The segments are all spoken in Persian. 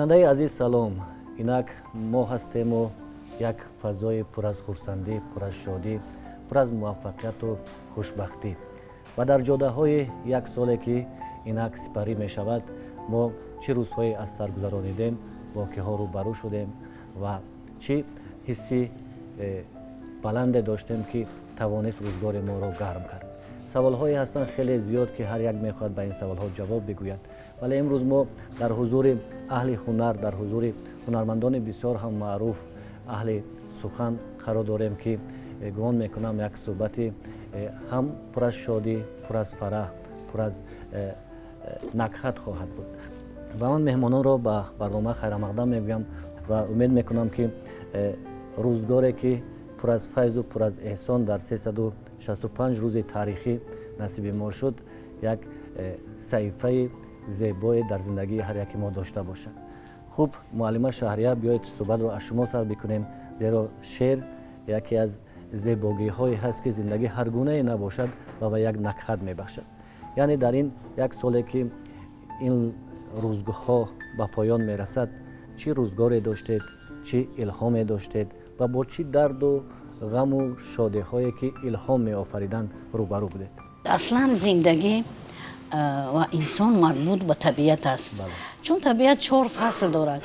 бинандаи азиз салом. Инак мо ҳастему як фазои пур аз хурсандӣ, пур аз шодӣ, пур аз муваффақияту хушбахтӣ. Ва дар ҷодаҳои як соле ки инак сипарӣ мешавад, мо чӣ рӯзҳое аз сар гузаронидем, воқеаҳо рӯбарӯ шудем ва чӣ ҳисси баланде доштем ки тавонист рӯзгори моро гарм кард. саволҳое ҳастанд хеле зиёд ки ҳар як мехоҳад ба ин саволҳо ҷавоб бигӯяд. Вале имрӯз мо дар ҳузури аҳли ҳунар, дар ҳузури ҳунармандони бисёр ҳам маъруф, аҳли сухан қарор дорем ки гумон мекунам як суҳбати ҳам пур аз шодӣ, пур аз фараҳ, пур аз накҳат хоҳад буд. ва ман меҳмононро ба барнома хайрамақдам мегӯям ва умед мекунам ки рӯзгоре ки пур аз файзу пур аз эҳсон дар 365 рӯзи таърихӣ насиби мо шуд, як саҳифаи зебое дар зиндагии ҳар яки мо дошта бошад. хуб, муаллима Шаҳрияр, биёед суҳбатро аз шумо сар бикунем, зеро шеър яке аз зебогиҳое ҳаст ки зиндагӣ ҳар гунае набошад ва ба як накҳат мебахшад. яъне дар ин як соле ки ин рӯзгоҳҳо ба поён мерасад, чӣ рӯзгоре доштед, чӣ илҳоме доштед ва бо чӣ дарду ғаму шодиҳое ки илҳом меофариданд рӯбарӯ будед? аслан зиндагӣ ва инсон марбут ба табиат аст. чун табиат 4 фасл дорад.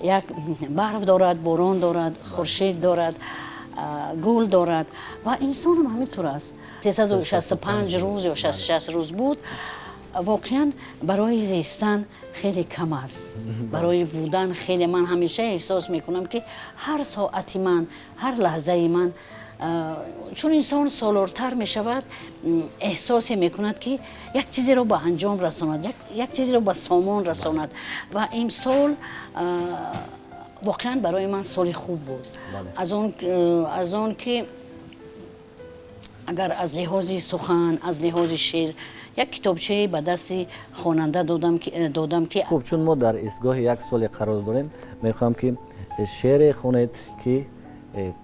як барф дорад, борон дорад, хуршед дорад, гул дорад ва инсон ҳам ҳаминтур аст. 365 рӯз ё 66 рӯз буд, воқеан барои зистан хеле кам аст. барои будан хеле, ман ҳамеша эҳсос мекунам ки ҳар соати ман, ҳар лаҳзаи ман, чун инсон солортар мешавад, эҳсосе мекунад ки як чизеро ба анҷом расонад, як чизеро ба сомон расонад. ва имсол воқеан барои ман соли хуб буд. аз он ки агар аз лиҳози сухан, аз лиҳози шеър як китобчае ба дасти хонанда додам ки хуб, чун мо дар истгоҳи як соле қарор дорем, мехоҳам ки шеъре хонед ки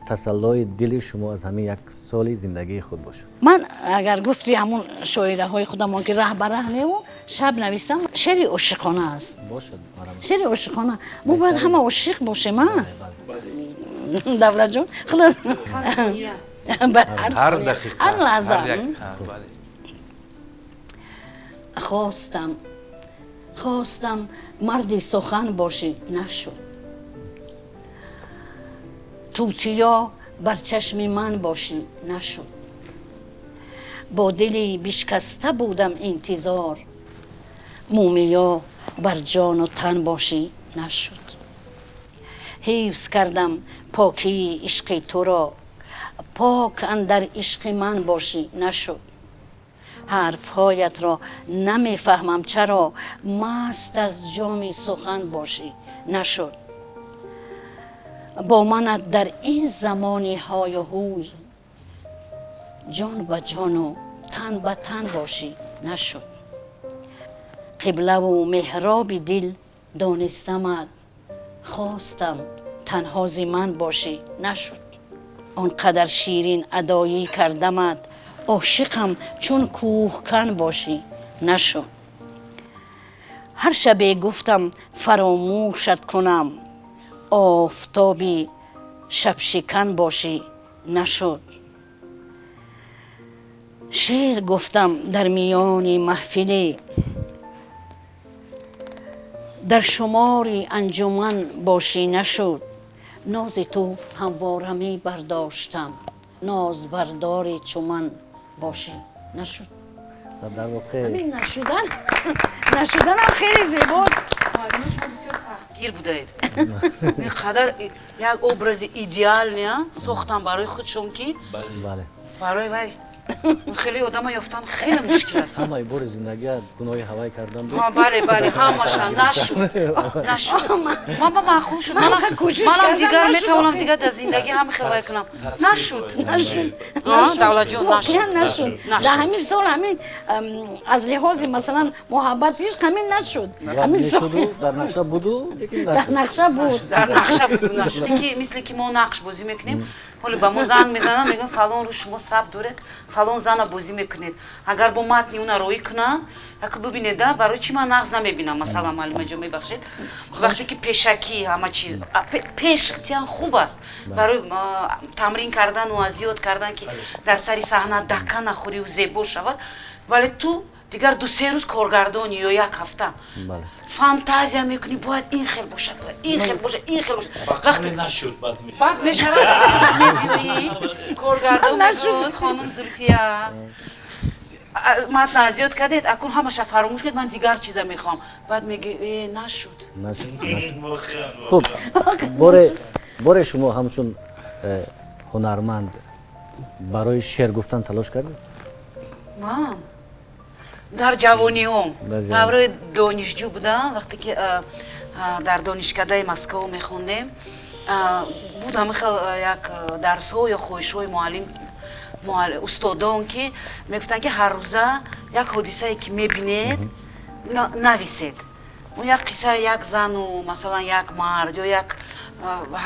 тасаллои дили шумо аз ҳамин як соли зиндагии худ бошад. ман агар гуфти ҳамун шоираҳои худамон ки раҳ ба раҳ меву шаб навистам, шеъри ошиқона аст. бошад, шеъри ошиқона. мо бояд ҳама ошиқ бошем, давлатҷон. ҳар дақиқа, ҳар лаҳза. خواستم مردی سخن باشی نشد. توتیا بر چشم من باشی نشد. با دلی بشکسته بودم انتظار، مومیا بر جان و تن باشی نشد. حفظ کردم پاکی عشق تو را، پاک اندر عشق من باشی نشد. حرفهایت را نمیفهمم چرا، مست از جام سخن باشی نشد. با منت در این زمانی های و هوی، جان به جان و تن به تن باشی نشد. قبله و محراب دل دانستمت، خواستم تنها ز من باشی نشد. آنقدر شیرین ادایی کردمت، عاشقم چون کوهکن باشی نشد. هر شبه گفتم فراموشت کنم، آفتابی شب شکن باشی نشد. شعر گفتم در میان محفلی، در شماری انجمن باشی نشد. ناز تو هموارمی برداشتم، ناز برداری چو من باشی نشد. در واقع نشدن هم خیلی زیباست. بسیار سختگیر بودید. اینقدر یک ابراز ایدئال نه ساختم برای خودشون که بله برای وای خیلی آدم یافتن خیلی مشکل است. همه بار زندگی گناه هوای کردن بود. بله همشان نشد. ماما معقول شد. منم دیگر میتوانم دیگر در زندگی هم خیلی کنم. نشد. دولت جون نشد. در همین سال همین از لحاظ مثلا محبت پیش همین نشد. همین سال در نقشه بود. در نقشه بود. مثل که ما نقش بازی میکنیم. حالا با ما زنگ میزنن میگن فلان رو شما ثبت دارید، фалон зана бозӣ мекунед. Агар бо матни уна роӣ кунанд, як бибинед, барои чӣ ман нағз намебинам, масалан, маълума ҷон мебахшед. Вақте ки пешакӣ ҳама чиз пеш тиян хуб аст барои тамрин кардану азиёт кардан, ки дар сари саҳна дака нахӯриву зебо шавад, вале ту дигар 2-3 рӯз коргардонӣ ё як ҳафта фантазия мекунӣ, бояд ин хел бошад, бояд ин хел бошад, ин хел бошад. вақте нашуд бад мешавад, мебинӣ коргардон мегӯяд, хонум Зульфия матн азиёт кардед, акун ҳамаша фаромӯш кардед, ман дигар чиза мехоҳам. Баъд меги нашуд. хуб, боре шумо ҳамчун ҳунарманд барои шеър гуфтан талош кардед? ман дар ҷавониҳом давраи донишҷӯ будам, вақте ки дар донишкадаи Москва мехондем, буд ҳамихел як дарсҳо ё хоҳишҳои муаллим устодон, ки мегуфтанд, ки ҳар рӯза як ҳодисае ки мебинед нависед. як қиссаи як зану, масалан як мард ё як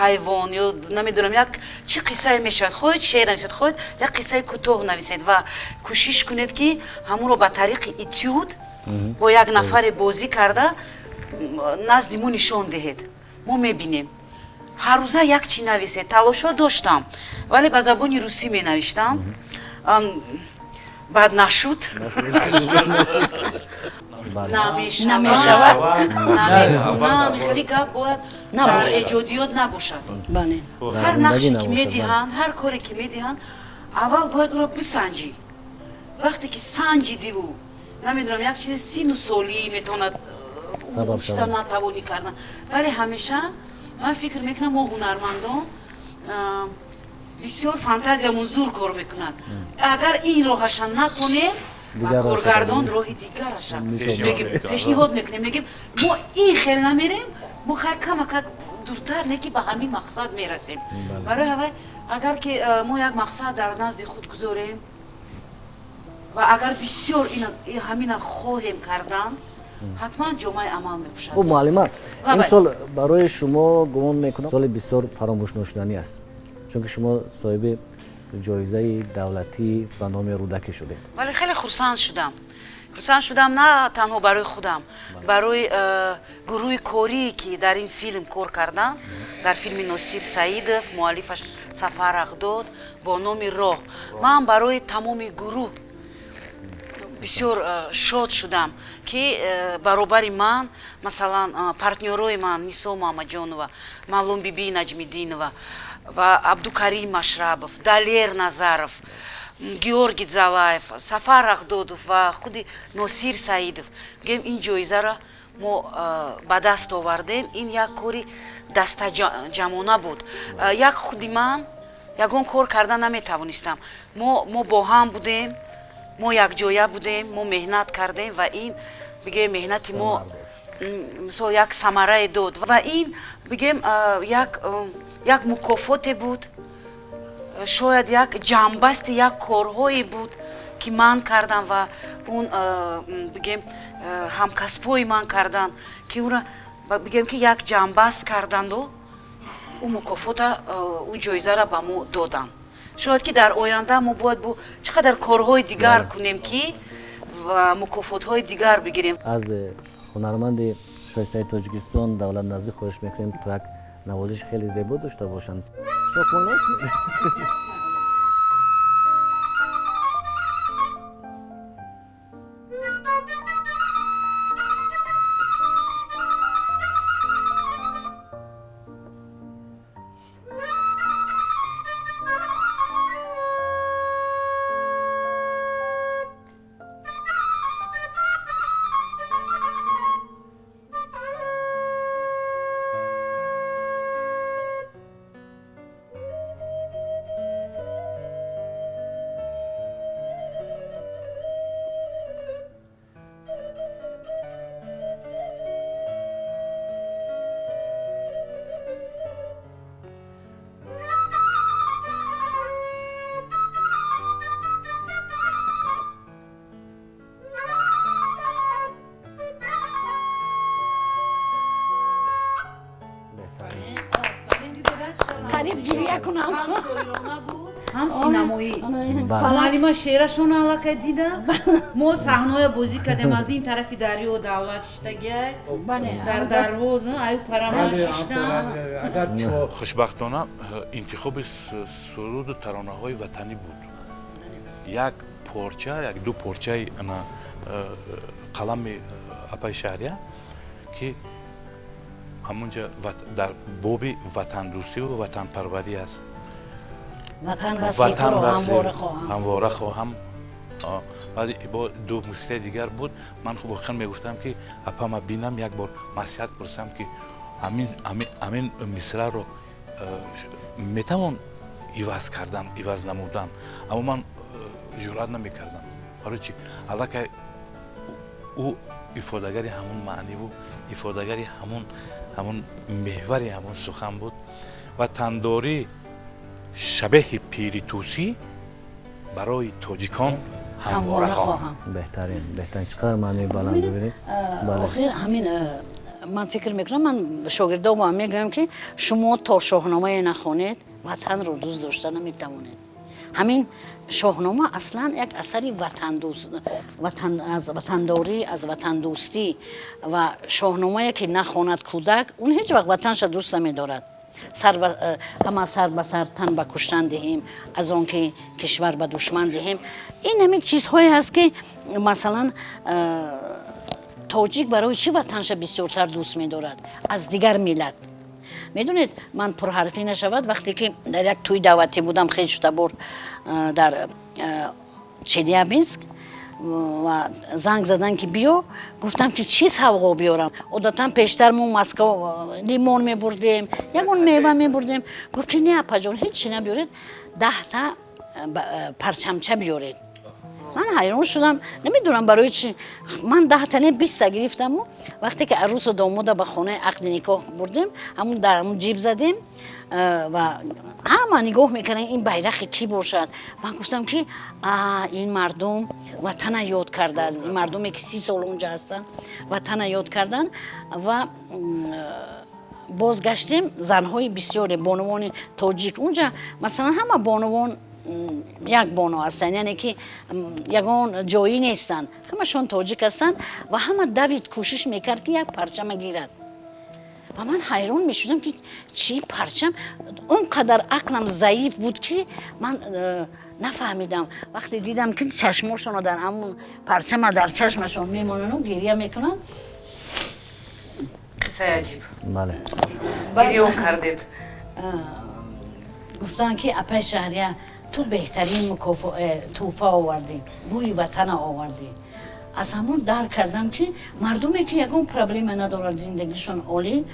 ҳайвон ё намедонам як чӣ қиссае мешавад, хоҳед шеър нависед, хоҳед як қиссаи кӯтоҳ нависед ва кӯшиш кунед, ки ҳамонро ба тариқи этюд бо як нафаре бозӣ карда назди мо нишон диҳед, мо мебинем. ҳар рӯза як чӣ нависед. Талошҳо доштам, вале ба забони русӣ менавиштам. баъд нашуд, намешавад, намекунам. хеле гап бояд дар эҷодиёт набошад. ҳар нақше ки медиҳанд, ҳар коре ки медиҳанд, аввал бояд ӯро бисанҷӣ. вақте ки санҷидиву намедонам як чизи сину солӣ метавонад биштар натавонӣ кардан, вале ҳамеша ман фикр мекунам, мо ҳунармандон бисёр фантазиямон зур кор мекунад. агар ин роҳаша натонем, ба коргардон роҳи дигараша пешниҳод мекунем, мегим мо ин хел намерем, мо камакак дуртар не ки ба ҳамин мақсад мерасем. барои ҳавай агар ки мо як мақсад дар назди худ гузорем ва агар бисёр ҳамина хоҳем кардан, ҳатман ҷомаи амал мекушад. хуб муаллима, имсол барои шумо гумон мекунам соли бисёр фаромӯшношуданӣ аст, чунки шумо соҳиби ҷоизаи давлатӣ ба номи рӯдакӣ шудед. вале хеле хурсанд шудам, на танҳо барои худам, барои гурӯҳи корие ки дар ин филм кор кардам, дар филми Носир Саидов, муаллифаш Сафар Ағдод бо номи Роҳ. ман барои тамоми гурӯҳ бисёр шод шудам, ки баробари ман, масалан партнёрои ман Нисо Муҳаммадҷонова, Мавлон Биби Наҷмиддинова ва Абдукарим Машрабов, Далер Назаров, Георгий Залаев, Сафар Ағдодов ва худи Носир Саидов гем ин ҷоизаро мо ба даст овардем. ин як кори дастаҷамона буд. як худи ман ягон кор кардан наметавонистам. мо бо ҳам будем, мо якҷоя будем, мо меҳнат кардем ва ин бигем меҳнати мо мисол як самарае дод ва ин бигем як мукофоте буд, шояд як ҷамбасти як корҳое буд, ки ман кардам ва он бигем ҳамкасбҳои ман кардан, ки ура бигем ки як ҷамбаст карданду ӯ мукофота ӯ ҷоизаро ба мо доданд. шояд ки дар оянда мо бояд бо чӣ қадар корҳои дигар кунем, ки ва мукофотҳои дигар бигирем. аз ҳунарманди шоистаи Тоҷикистон Давлат Наздӣ хоҳиш мекунем то як навозиши хеле зебо дошта бошанд. шокмонед قریب گریه کنم. هم سینمایی بله. معلم شعرشون علاقه دیده ما صحنه بازی کردیم از این طرف دریا دولت شتگی در دروازه ایو پرامش شدن اگر تو خوشبختانه انتخاب سرود و ترانه های وطنی بود یک پارچه یک دو پارچه انا قلم اپای شهریه که همونجا در باب وطن دوستی و وطن پروری است وطن همواره خواهم همواره خواهم بعد با دو موسیقی دیگر بود من خب واقعا میگفتم که اپا ما بینم یک بار نصیحت پرسم که همین مصرع رو میتوان عوض کردن عوض نمودن اما من جرئت نمیکردم برای چی البته او افادهگری همون معنی بود افادهگری همون محوری همون سخن بود و تنداری شبه پیری توسی برای تاجیکان همواره خواهم بهترین چقدر معنی بلند ببینید آخر همین من فکر میکنم من شاگردام هم میگم که شما تا شاهنامه نخونید وطن رو دوست داشته نمیتوانید همین شاهنامه اصلا یک اثری از وطنداری از وطن دوستی و شاهنامه که نخواند کودک اون هیچ وقت وطنش دوست نمیدارد همه سر به سر تن به کشتن دهیم از آن که کشور به دشمن دهیم این همین چیزهایی هست که مثلا تاجیک برای چی وطنش بسیارتر دوست می‌دارد از دیگر ملت میدونید من پرحرفی نشود وقتی که در یک توی دعوتی بودم خیلی شده برد در چلیابینسک و زنگ زدن که بیا گفتم که چی سوغا بیارم عادتا پیشتر ما مسکو لیمون میبردیم یکون میوه میبردیم گفت که نه اپا جان هیچی نبیارید 10 تا پرچمچه بیارید من حیران شدم نمیدونم برای چی من 10 تا 20 تا گرفتم و وقتی که عروس و داماد به خانه عقد نکاح بردیم همون در همون جیب زدیم و همه نگاه میکنن این بیرق کی باشد من گفتم که این مردم وطن یاد کردن این مردمی که 30 سال اونجا هستن وطن یاد کردن و بازگشتیم زنهای بسیار بانوان تاجیک اونجا مثلا همه بانوان یک بانو هستن یعنی که یگان جایی نیستن همشون تاجیک هستن و همه دوید کوشش میکرد که یک پرچم گیرد و من حیران میشدم که چی پرچم اونقدر عقلم ضعیف بود که من نفهمیدم وقتی دیدم که چشماشون رو در همون پرچم در چشمشون میمونن و گریه میکنن قصه عجیب بله گریه کردید گفتن که اپای شهریه تو بهترین توفه آوردی بوی وطن آوردی از همون درک کردم که مردمی که یکون پرابلم ندارد زندگیشون عالی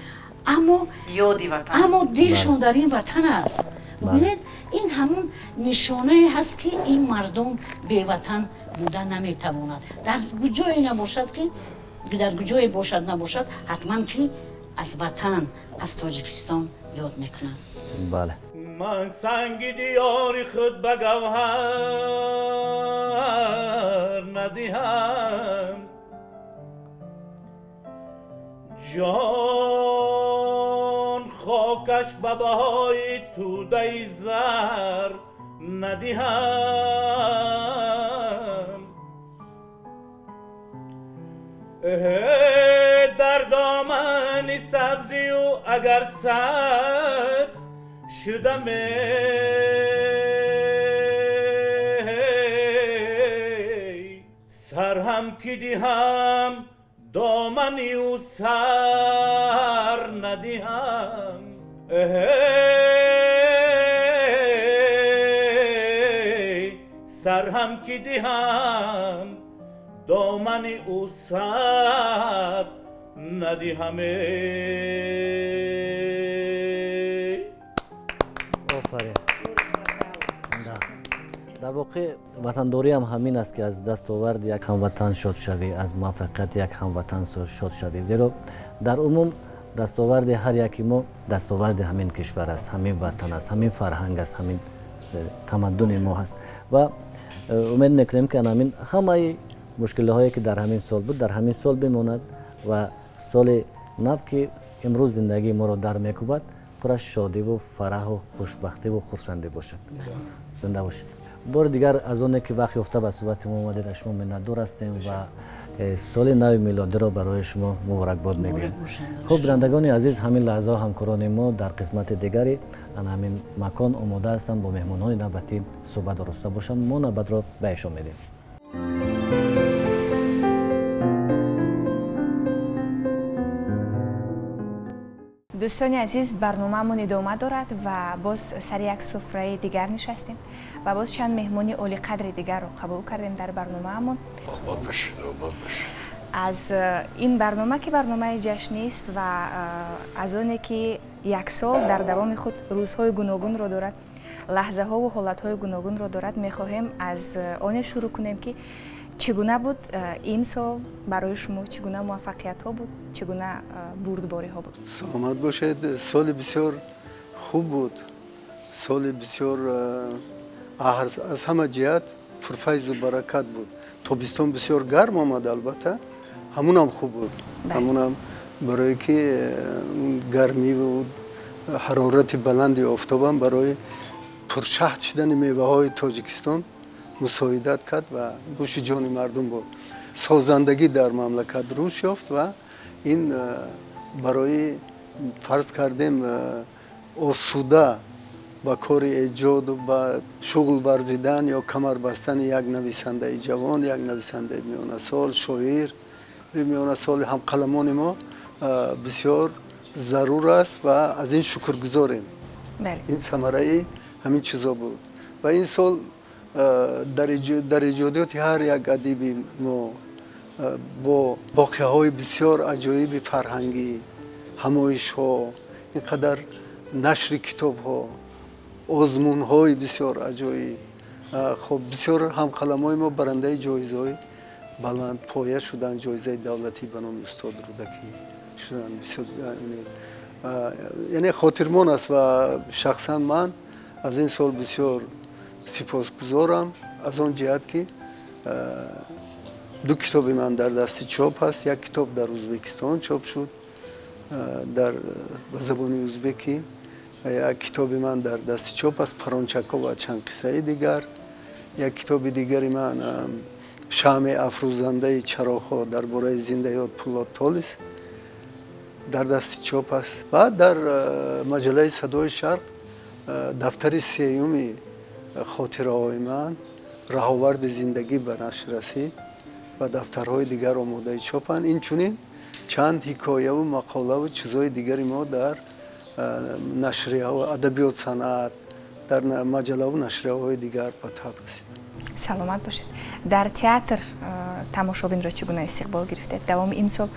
اما یادی وطن اما دیرشون در این وطن است ببینید این همون نشانه هست که این مردم به وطن بودن نمیتواند در کجای نباشد که در کجای باشد نباشد حتما که از وطن از تاجیکستان یاد میکنن بله من سنگ دیار خود به گوهر ندهم جان خاکش به بهای توده زر ندهم در دامن سبزی و اگر سبز شدم سر هم که دیهم دامنی و سر ندیهم سر هم که دیهم دامنی و سر ندیهم آفرین در واقع وطنداری هم همین است که از دستاورد یک هموطن شاد شوی از موفقیت یک هموطن شاد شوی زیرا در عموم دستاورد هر یکی ما دستاورد همین کشور است همین وطن است همین فرهنگ است همین تمدن ما هست و امید میکنیم که همین همه مشکل هایی که در همین سال بود در همین سال بماند و سال نو که امروز زندگی ما را در میکوبد پر از شادی و فرح و خوشبختی و خرسندی باشد. زنده باشید. بار دیگر از اون که وقت یافته به صحبت ما اومدید شما منتظر هستیم و سال نو میلادی را برای شما مبارکباد میگوییم. خب بینندگان عزیز، همین لحظه همکاران ما در قسمت دیگری ان همین مکان آماده هستند با مهمانان نوبتی صحبت داشته باشند. ما نوبت را به ایشان میدیم. دوستان عزیز، برنامه‌مون ادامه دارد و باز سر یک سفره دیگر نشستیم و باز چند مهمانی عالی قدر دیگر رو قبول کردیم در برنامه‌مون. آباد باشید، آباد باشید. از این برنامه که برنامه جشنی است و از آنی که یک سال در دوام خود روزهای گوناگون رو دارد، لحظه ها و حالت های گوناگون رو دارد، می‌خواهیم از آن شروع کنیم که چگونه بود این سال برای شما، چگونه موفقیت ها بود، چگونه بردباری ها بود؟ سلامت باشید. سال بسیار خوب بود، سال بسیار از همه جهت پرفیض و برکت بود. تابستان بسیار گرم آمد، البته همون هم خوب بود. همون هم برای که گرمی و حرارت بلند آفتاب هم برای پرشهد شدن میوه های تاجیکستان مساعدت کرد و گوش جان مردم بود. سازندگی در مملکت روش یافت و این برای فرض کردیم آسوده با کار ایجاد و با شغل ورزیدن یا کمر بستن یک نویسنده جوان، یک نویسنده میانه سال، شاعر میانه سال، هم قلمان ما بسیار ضرور است و از این شکرگزاریم. این ثمره همین چیزا بود و این سال در ایجادات هر یک ادیب ما با واقعه های بسیار عجایب فرهنگی، همایش ها، اینقدر نشر کتاب ها، آزمون های بسیار عجایب. خب بسیار هم قلم های ما برنده جایزه های بلند پایه شدن، جایزه دولتی به نام استاد رودکی شدن. بسیار یعنی خاطرمان است و شخصا من از این سال بسیار سپاسگزارم از آن جهت که دو کتاب من در دست چاپ هست. یک کتاب در ازبکستان چاپ شد در زبان ازبکی و یک کتاب من در دست چاپ هست، پرانچکا و چند قصه دیگر. یک کتاب دیگری من شمع افروزنده چراغ‌ها درباره زندگی پولاد تالیس در دست چاپ است و در مجله صدای شرق دفتر سیومی خاطره های من رهاورد زندگی به نشر رسید و دفترهای دیگر آماده چاپند. این چنین چند حکایه و مقاله و چیزهای دیگری ما در نشریه و ادبیات صنعت در مجله و نشریه های دیگر به تاب رسید. سلامت باشید. در تئاتر تماشابین را چگونه استقبال گرفتید دوام این سال؟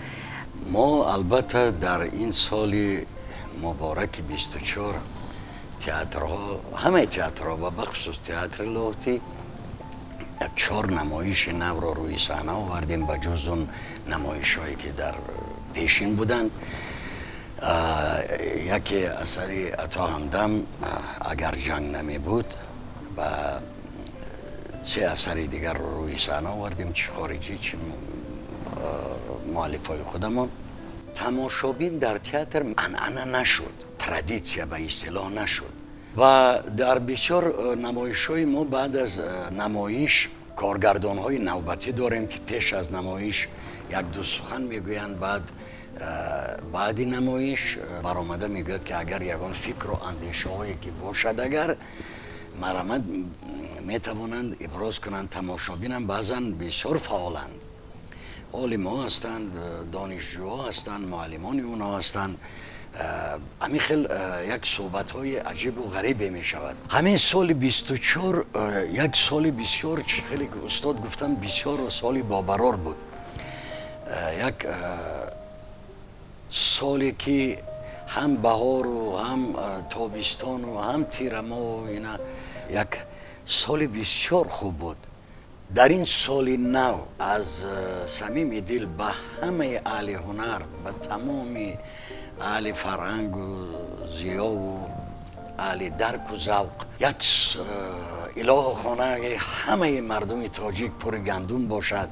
ما البته در این سال مبارک 24 تئاترها، همه تئاترها و بخصوص تئاتر لاهوتی یک 4 نمایش نو را روی صحنه آوردیم به جز اون نمایش هایی که در پیشین بودند. یکی اثری عطا همدم اگر جنگ نمی بود و 3 اثر دیگر رو روی صحنه آوردیم، چه خارجی چه مؤلفای خودمون. تماشابین در تئاتر عنعنه نشد، ترادیسیا به اصطلاح نشد و در بسیار نمایش‌های ما بعد از نمایش کارگردان‌های نوبتی داریم که پیش از نمایش 1-2 سخن میگویند، بعد نمایش برآمده میگوید که اگر یگان فکر و اندیشه هایی که باشد اگر مرامت میتوانند ابراز کنند. تماشابین هم بعضا بسیار فعالند، علما هستند، دانشجوها هستند، معلمان اونا هستند. همین خیلی یک صحبت های عجیب و غریبی می شود. همین سال 24 یک سال بسیار، خیلی که استاد گفتن بسیار سالی بابرار بود. یک سالی که هم بهار و هم تابستان و هم تیرما و اینا، یک سال بسیار خوب بود. در این سال نو از صمیم دل به همه اهل هنر، به تمام اهل فرهنگ و ضیا و اهل درک و ذوق، یک اله خانه همه مردم تاجیک پر گندم باشد،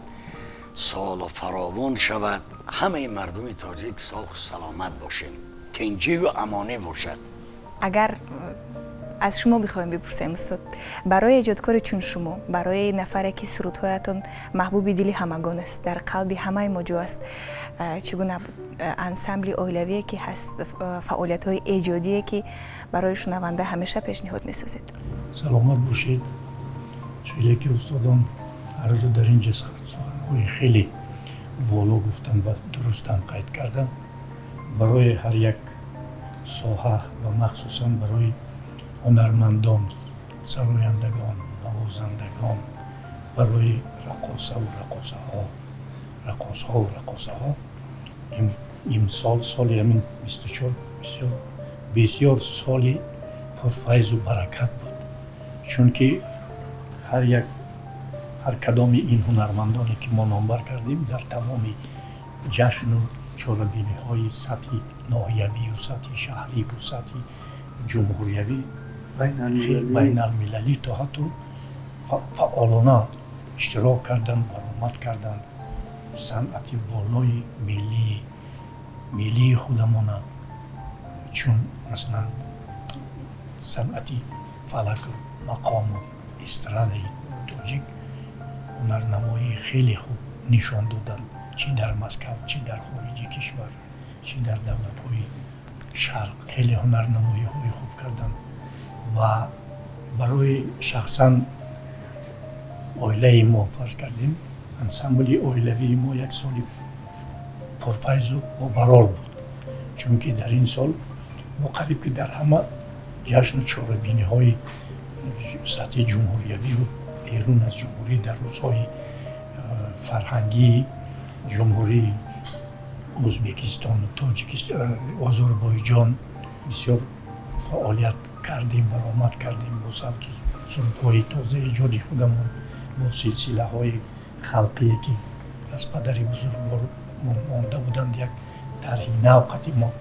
سال و فراوان شود، همه مردم تاجیک ساخت سلامت باشیم، تنجی و امانی باشد. اگر از شما بخوایم بپرسیم استاد، برای ایجادکار چون شما، برای نفری که سرودهایتان محبوب دل همگان است، در قلب همه ما جو است، چگونه بود انسمبل اولویه که هست، فعالیت های ایجادیه که برای شنونده همیشه پیشنهاد می‌سازید؟ سلامت باشید. چیزی که استادان هر دو در اینجا سخنهای خیلی والا گفتن و درست هم قید کردن، برای هر یک ساحه و مخصوصا برای هنرمندان، سرایندگان، نوازندگان، برای رقاصه و رقاصه ها این سال همین 24 بسیار سالی پرفیض و برکت بود، چون که هر کدام این هنرمندانی که ما نامبر کردیم در تمام جشن و چاره‌بینی های سطح ناحیوی و سطح شهری و سطح جمهوریوی بین المللی تا حتی فعالانه اشتراک کردن، برآمد کردن. صنعت بالای ملی خودمان، چون مثلا صنعت فلک و مقام و استراده تاجیک هنرنمایی خیلی خوب نشان دادن، چی در مسکو، چی در خارج کشور، چی در دولت‌های شرق، خیلی هنرنمایی های خوب کردن. و برای شخصا اویله ما فرض کردیم، انسمبل اویلوی ما یک سالی پرفیض و باقرار بود، چون که در این سال ما قریب که در همه جشن و چاره‌بینی های سطح جمهوریوی و بیرون از جمهوری، در روزهای فرهنگی جمهوری ازبکستان و تاجیکستان، آذربایجان بسیار فعالیت کردیم، برآمد کردیم با سرودهای تازه ایجادی خودمون، با سلسله های خلقی که از پدر بزرگوار مانده بودند. یک طرح نوعی ما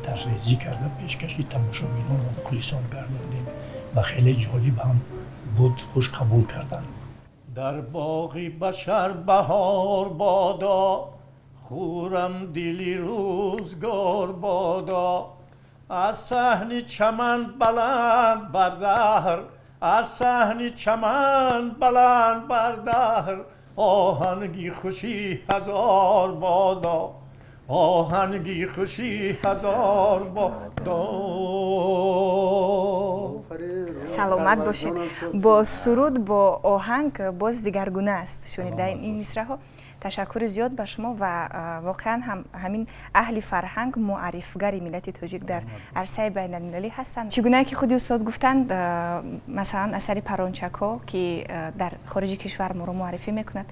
طرحریزی کرده، پیشکشی تماشابینان و کلیسان گرداندیم و خیلی جالب هم بود، خوش قبول کردن. در باغ بشر بهار بادا، خورم دلی روزگار بادا، از صحن چمن بلند بردهر، از صحن چمن بلند بردهر، آهنگی خوشی هزار بادا، آهنگی خوشی هزار بادا. سلامت باشید. با سرود، با آهنگ باز دیگرگونه است شنیدن این مصرع ها. تشکر زیاد به شما و واقعا همین اهل فرهنگ، معرفگر ملت تاجیک در عرصه بین المللی هستند. چگونه که خود استاد گفتند، مثلا اثر پرانچکا که در خارج کشور ما رو معرفی میکند،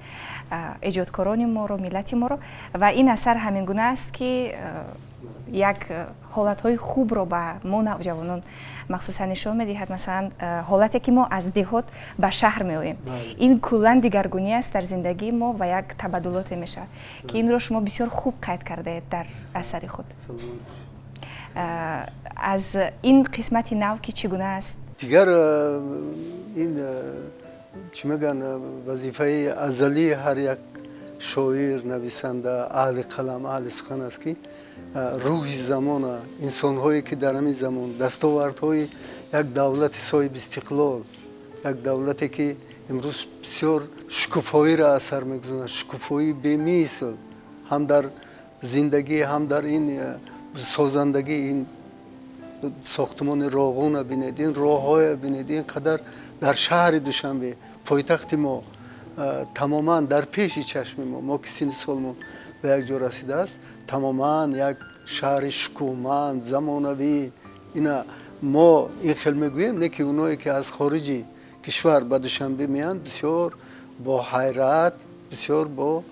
ایجادکاران ما رو، ملت ما رو، و این اثر همین گونه است که یک حالتهای خوب رو به ما نوجوانان مخصوصا نشان میدهد. مثلا حالتی که ما از دهات به شهر میآییم، این کلا دیگرگونی است در زندگی ما و یک تبادلات میشه که این رو شما بسیار خوب قید کرده اید در اثر خود. از این قسمت نو که چگونه است؟ دیگر این چی میگن وظیفه ازلی هر یک شاعر، نویسنده، اهل قلم، اهل سخن است که روح زمان، انسان هایی که در همین زمان دستاوردهای یک دولت صاحب استقلال، یک دولتی که امروز بسیار شکوفایی را اثر میگذارد، شکوفایی بی‌مثل، هم در زندگی هم در این سازندگی. این ساختمان راغون بینید، این راههای بینید، اینقدر در شهر دوشنبه پایتخت ما تماما در پیش چشم ما که سین سالمون به یک جا رسیده است، تماما یک شهر شکوهمند، زمانوی. اینا ما این خیلی میگوییم، نه که اونایی که از خارجی کشور به دوشنبه میان بسیار با حیرت، بسیار با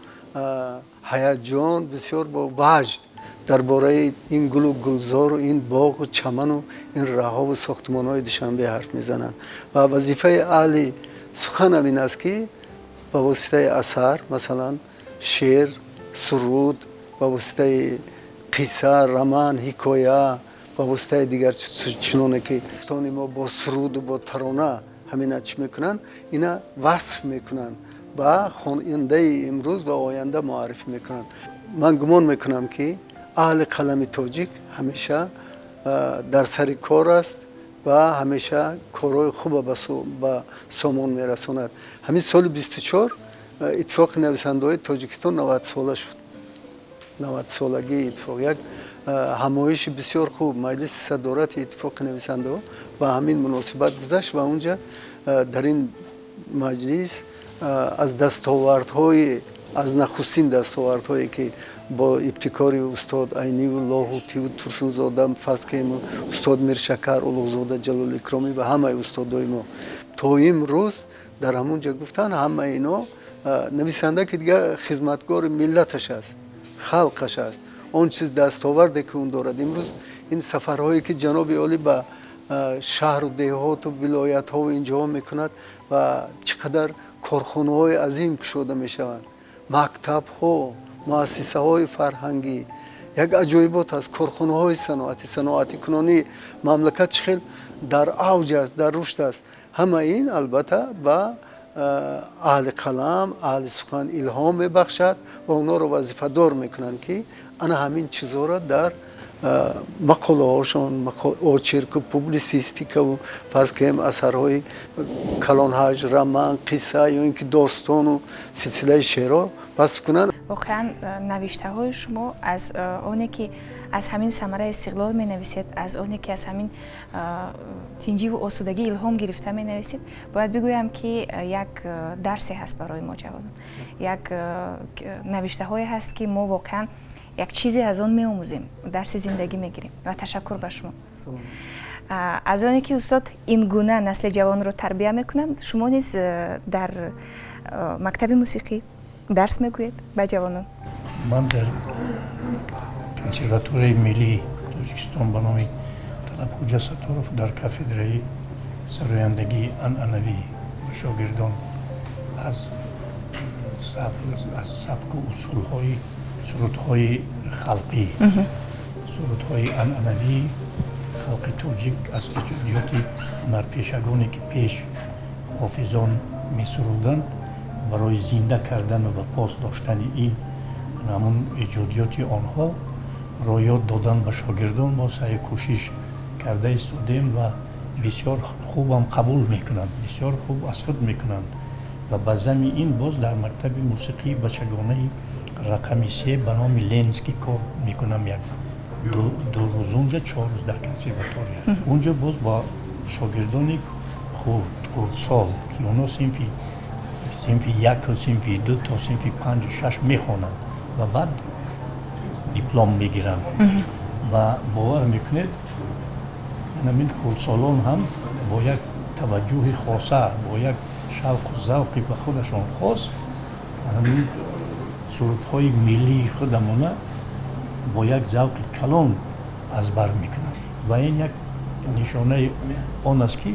هیجان، بسیار با وجد درباره این گل و گلزار و این باغ و چمن و این راه و ساختمان های دوشنبه حرف میزنند. و وظیفه اهل سخن این است که با واسطه اثر، مثلا شعر، سرود، با واسطه قصه، رمان، حکایه، با واسطه دیگر چنانه که ما با سرود و با ترانه همینا چی میکنن، اینا وصف میکنن با خواننده امروز و آینده معرفی میکنن. من گمان میکنم که اهل قلم تاجیک همیشه در سر کار است و همیشه کارهای خوب به سامان میرساند. همین سال 24 اتفاق نویسنده‌های تاجیکستان 90 ساله شد. 90 سالگی اتفاق یک همایش بسیار خوب مجلس صدارت اتفاق نویسنده و همین مناسبت گذشت و اونجا در این مجلس از دستاوردهای از نخستین دستاوردهایی که با ابتکار استاد عینی و لاهوتی و ترسونزاده فسکیم استاد میرشکر اولوزاده جلال اکرامی و همه استادای ما تا امروز در همونجا گفتن همه اینا نویسنده که دیگه خدمتگار ملتش است، خلقش است. اون چیز دستاورده که اون دارد. امروز این سفرهایی که جناب عالی به شهر و دهات و ولایت ها و اینجا میکند و چقدر کارخانه های عظیم شده میشوند، مکتب ها، مؤسسه های فرهنگی، یک عجایبات از کارخانه های صنعتی کنانی مملکت چخیل در اوج است، در رشد است. همه این البته به اهل قلم، اهل سخن الهام میبخشد و اونا رو وظیفه دار میکنند که انا همین چیزها را در مقاله هاشون آچرک و پوبلیسیستیک و فرض کنیم اثرهای کلانهج، رمان، قصه یا اینکه داستان و سلسله شعرها بس کنند. واقعا نوشته های شما از اونی که از همین ثمره استقلال می نویسید، از اونی که از همین تنجی و آسودگی الهام گرفته می نویسید، باید بگویم که یک درسی هست برای ما جوانان. یک نوشته های هست که ما واقعا یک چیزی از آن می آموزیم، درس زندگی می گیریم و تشکر به شما. از آنی که استاد این گونه نسل جوان رو تربیت میکنند، شما نیز در مکتب موسیقی درس میگویید به جوانان؟ من در کنسرواتوری ملی تاجیکستان به نام طلب خوجا ستارف در کافدرای سرایندگی عنعنوی و شاگردان از سبک و اصولهای سرودهای خلقی، سرودهای عنعنوی خلق تاجیک از ایجادیات هنرپیشگانی که پیش حافظان می سرودند برای زنده کردن و پاس داشتن این همون ایجادیات آنها را یاد دادن به شاگردان ما سعی کوشش کرده ایستادیم و بسیار خوب هم قبول میکنند، بسیار خوب از خود میکنند و به ضمن این باز در مکتب موسیقی بچگانه رقم 3 به نام لنسکی کار میکنم. یک دو روز اونجا 4 روز در کنسرواتوری. اونجا باز با شاگردان خردسال که اونا صنف 1 و صنف 2 تا صنف 5 و 6 میخوانند و بعد دیپلم میگیرند و باور میکنید همین خردسالان هم با یک توجه خاصه، با یک شوق و ذوقی به خودشان خاص همین سرودهای ملی خودمونه با یک ذوق کلان از بر میکنند و این یک نشانه آن است که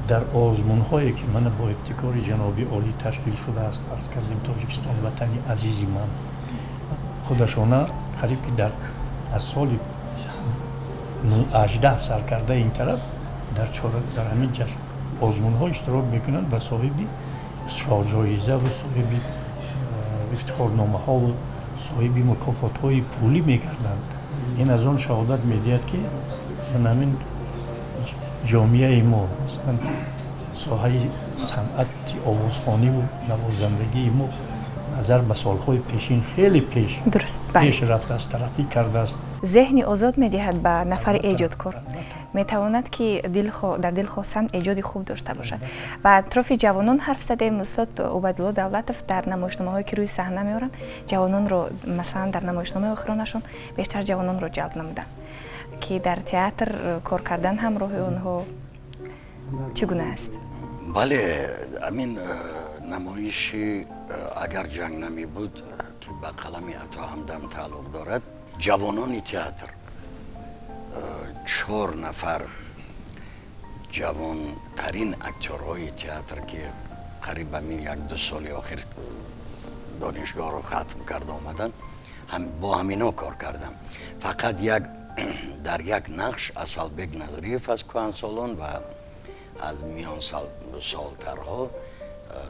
در آزمون‌هایی که من با ابتکار جناب عالی تشکیل شده است، فرض کردیم تاجیکستان وطنی عزیزی من، خودشانه قریب که در از سال 18 سرکرده این طرف در همین جشن آزمون‌ها اشتراک میکنند و صاحب شاهجایزه و صاحب افتخارنامه‌ها و صاحب مکافات‌های پولی میگردند. این از آن شهادت میدهد که من همین جامعه ما مثلا ساحه صنعت آوازخوانی و نوازندگی ما نظر به سالهای پیشین خیلی پیش رفته است، ترقی کرده است. ذهنی آزاد میدهد به نفر ایجادکار، میتواند که در دل خواستن ایجاد خوب داشته باشد. و اطراف جوانان حرف زدیم. استاد عبیدالله دولتов در نمایشنامه‌هایی که روی صحنه میارن جوانان رو، مثلا در نمایشنامه آخرانشون بیشتر جوانان رو جلب نمودن که در تئاتر کار کردن هم راه اونها چگونه است؟ بله، همین نمایشی اگر جنگ نمی بود که به قلم عطا همدم تعلق دارد، جوانان تئاتر 4 نفر جوان ترین اکتورهای تئاتر که قریب همین 1-2 سال آخر دانشگاه رو ختم کرده آمدن، هم با همینا کار کردم. فقط در یک نقش اصلبک نظریف از کهنسالان و از میان سالترها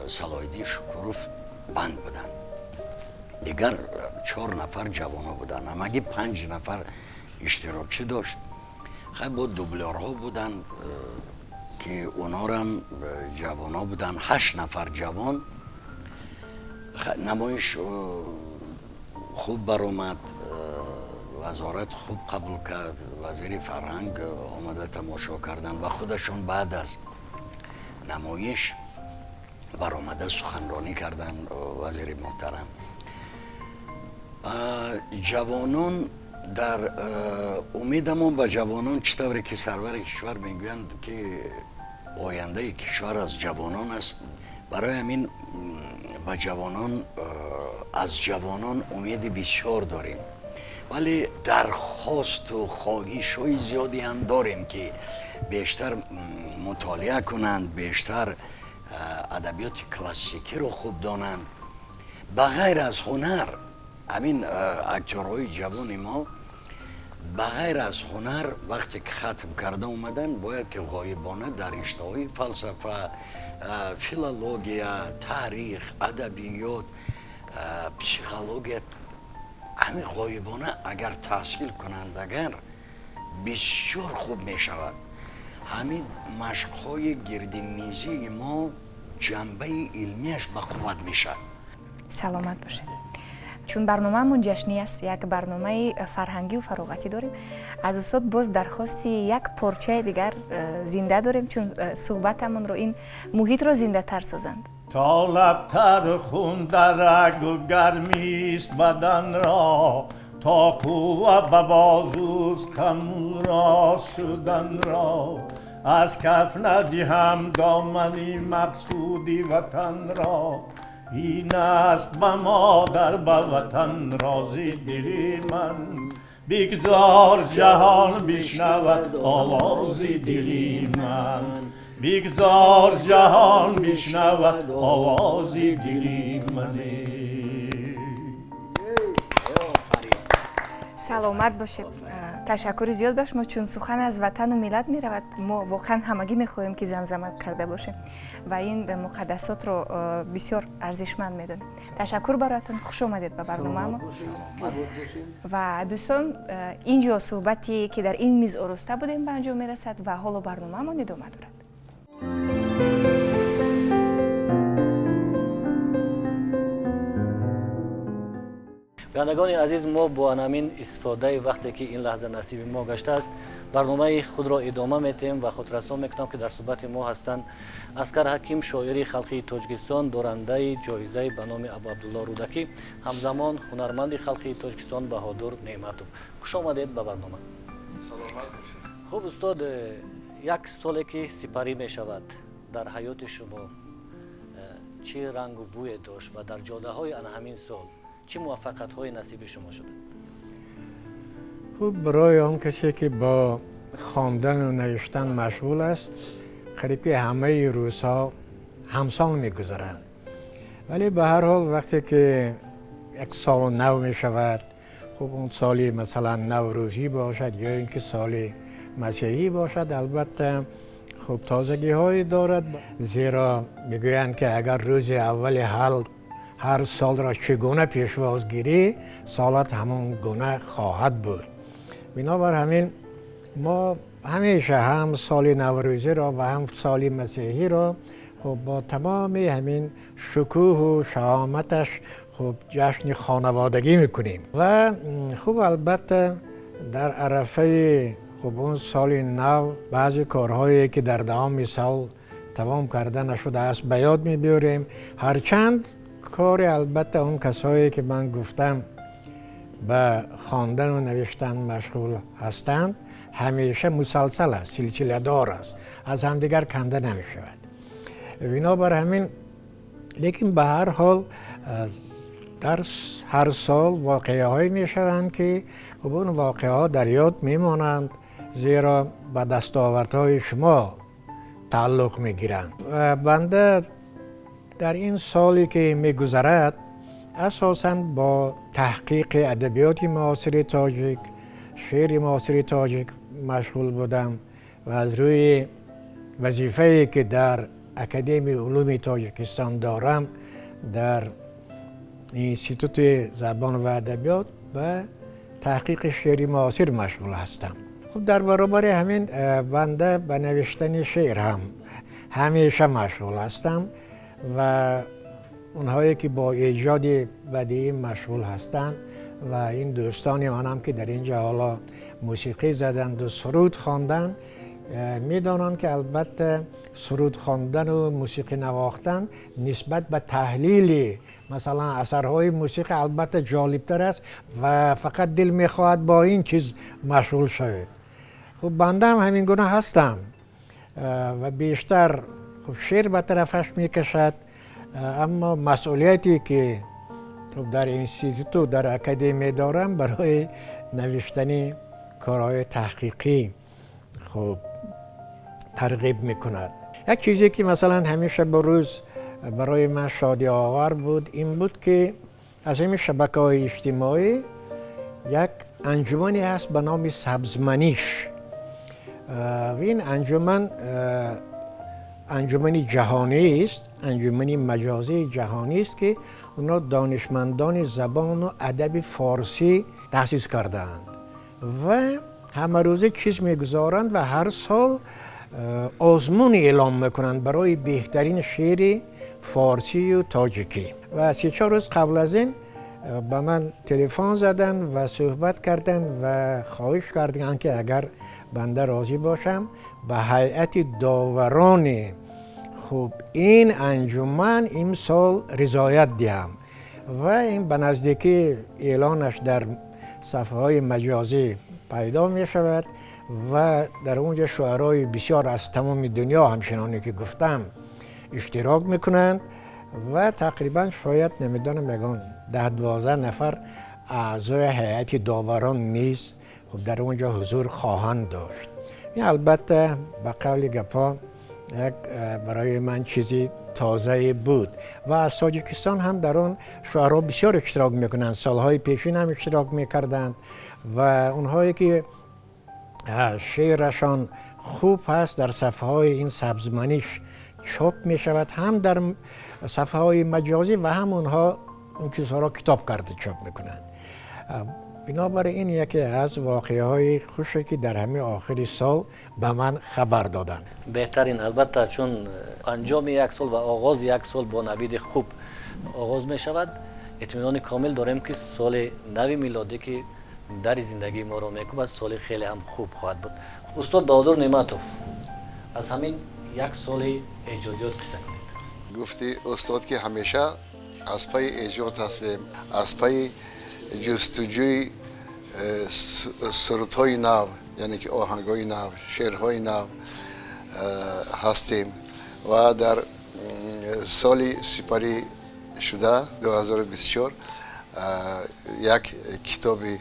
صلاح‌الدین شکوروف بند بودن. دیگر 4 نفر جوانا بودن، همگی 5 نفر اشتراکچی داشت خیلی بود دوبلورها بودن که اونا رو هم جوان بودن، 8 نفر جوان. نمایش خوب برآمد، وزارت خوب قبول کرد، وزیر فرهنگ آمده تماشا کردن و خودشون بعد از نمایش برآمده سخنرانی کردن وزیر محترم. جوانان در امیدمون به جوانان چطوری که سرور کشور میگویند که آینده کشور از جوانان است، برای همین به جوانان از جوانان امید بسیار داریم، ولی درخواست و خواهش های زیادی هم داریم که بیشتر مطالعه کنند، بیشتر ادبیات کلاسیکی رو خوب دانند. بغیر از هنر، همین اکتورهای جوان ما بغیر از هنر وقتی که ختم کرده اومدن باید که غایبانه در رشته‌های فلسفه، فیلولوژیا، تاریخ، ادبیات، پسیکولوژی، همین غایبانه اگر تحصیل کنند اگر بسیار خوب می شود. همین مشق‌های گردمیزی ما جنبه علمیش به قوت می شود. سلامت باشید. چون برنامه‌مون جشنی است، یک برنامه فرهنگی و فراغتی داریم، از استاد باز درخواستی یک پارچه دیگر زنده داریم چون صحبتمون رو این محیط رو زنده تر سازند. تا لبتر خون در رگ و گرمی است بدن را، تا قوه به بازوست تموم راست شدن را، از کف ندهم دامنی مقصودی وطن را، این است به مادر به وطن رازی دلی من، بگذار جهان بشنود آوازی دلی من، بگذار جهان بشنود آوازی دلی من. سلامت باشید. تشکر زیاد باش. ما چون سخن از وطن و ملت می رود، ما واقعا همگی می خواهیم که زمزمه کرده باشه و این مقدسات رو بسیار ارزشمند می دونیم. تشکر براتون. خوش آمدید به برنامه ما. و دوستان، اینجا صحبتی که در این میز آراسته بودیم به انجام می رسد و حالا برنامه ما ادامه دارد. بینندگان عزیز، ما با همین استفاده وقتی که این لحظه نصیب ما گشته است برنامه خود را ادامه میتیم و خودرسان میکنم که در صحبت ما هستند اسکر حکیم، شاعر خلقی تاجیکستان، دارنده جایزه به نام ابو عبدالله رودکی، همزمان هنرمند خلقی تاجیکستان بهادر نعمتوف. خوش آمدید به برنامه. سلامت باشید. خب استاد، یک سالی که سپری می شود در حیات شما چه رنگ و بوی داشت و در جاده های همین سال چه موفقیت های نصیب شما شده؟ خب برای آن کسی که با خواندن و نوشتن مشغول است قریب همه روزها همسان میگذرند، ولی به هر حال وقتی که یک سال نو می شود، خب اون سالی مثلا نوروزی باشد یا اینکه سال مسیحی باشد، البته خب تازگی های دارد، زیرا میگویند که اگر روز اول هر سال را چگونه پیشواز گیری، سالت همون گونه خواهد بود. بنابر همین ما همیشه هم سال نوروزی را و هم سال مسیحی را خب با تمام همین شکوه و شهامتش خب جشن خانوادگی میکنیم و خب البته در عرفه خب اون سال نو بعضی کارهایی که در دوام سال تمام کرده نشده است به یاد میبریم، هرچند کار البته اون کسایی که من گفتم به خواندن و نوشتن مشغول هستند همیشه مسلسل است، سلسله دار است، از همدیگر کنده نمی شود. بنابر همین لیکن به هر حال در هر سال واقعه هایی می شوند که اون واقعه ها در یاد می مانند، زیرا به دستاوردهای شما تعلق می گیرند. بنده در این سالی که می گذرد اساساً با تحقیق ادبیات معاصر تاجیک، شعر معاصر تاجیک مشغول بودم و از روی وظیفه‌ای که در اکادمی علوم تاجیکستان دارم در اینستیتوت زبان و ادبیات و تحقیق شعر معاصر مشغول هستم. خب در برابر همین بنده به نوشتن شعر هم همیشه مشغول هستم و اونهایی که با ایجاد بدیعی مشغول هستند و این دوستان آنم که در اینجا حالا موسیقی زدند و سرود خواندند میدانند که البته سرود خواندن و موسیقی نواختن نسبت به تحلیل مثلا اثرهای موسیقی البته جالبتر است و فقط دل میخواهد با این چیز مشغول شود. خب بنده هم همین گونه هستم و بیشتر خب شعر به طرفش میکشد، اما مسئولیتی که خب در اینستیتوت در اکادمی دارم برای نوشتن کارهای تحقیقی خب ترغیب میکند. یک چیزی که مثلا همیشه بروز برای من شادی آور بود این بود که از این شبکه‌های اجتماعی یک انجمنی هست به نام سبزمنیش و این انجمنی جهانی است، انجمنی مجازی جهانی است که اونا دانشمندان زبان و ادب فارسی تأسیس کردند و همه روزه چیز میگذارند و هر سال آزمون اعلام میکنند برای بهترین شعر فارسی و تاجیکی و 3-4 روز قبل از این به من تلفن زدن و صحبت کردن و خواهش کردن که اگر بنده راضی باشم به هیئت داوران خوب این انجمن این سال رضایت دهم و این به نزدیکی اعلانش در صفحه های مجازی پیدا می شود و در اونجا شعرای بسیار از تمام دنیا همچنانی که گفتم اشتراک میکنند و تقریبا شاید نمیدانم 10-12 نفر اعضای هیئت داوران نیز خب در اونجا حضور خواهند داشت. این البته به قول گپا برای من چیزی تازه بود و از تاجیکستان هم در اون شعرا بسیار اشتراک میکنند، سالهای پیشین هم اشتراک میکردند و اونهایی که شعرشان خوب هست در صفحه های این سبزمنیش چاپ می شود، هم در صفحه های مجازی و هم اونها اون چیزها را کتاب کرده چاپ میکنند. بنابراین این یکی از واقعه های خوشی که در همه آخر سال به من خبر دادن. بهترین البته چون انجام یک سال و آغاز یک سال با نوید خوب آغاز می شود، اطمینان کامل داریم که سال نو میلادی که در زندگی ما رو میکوبد سال خیلی هم خوب خواهد بود. استاد بهادر نعمتوف از همین یک سال ایجادیات قصه کنید. گفتی استاد که همیشه از پای ایجاد هستیم، از پای جستجوی سرودهای نو، یعنی که آهنگهای نو، شعرهای نو هستیم و در سال سپری شده 2024 یک کتابی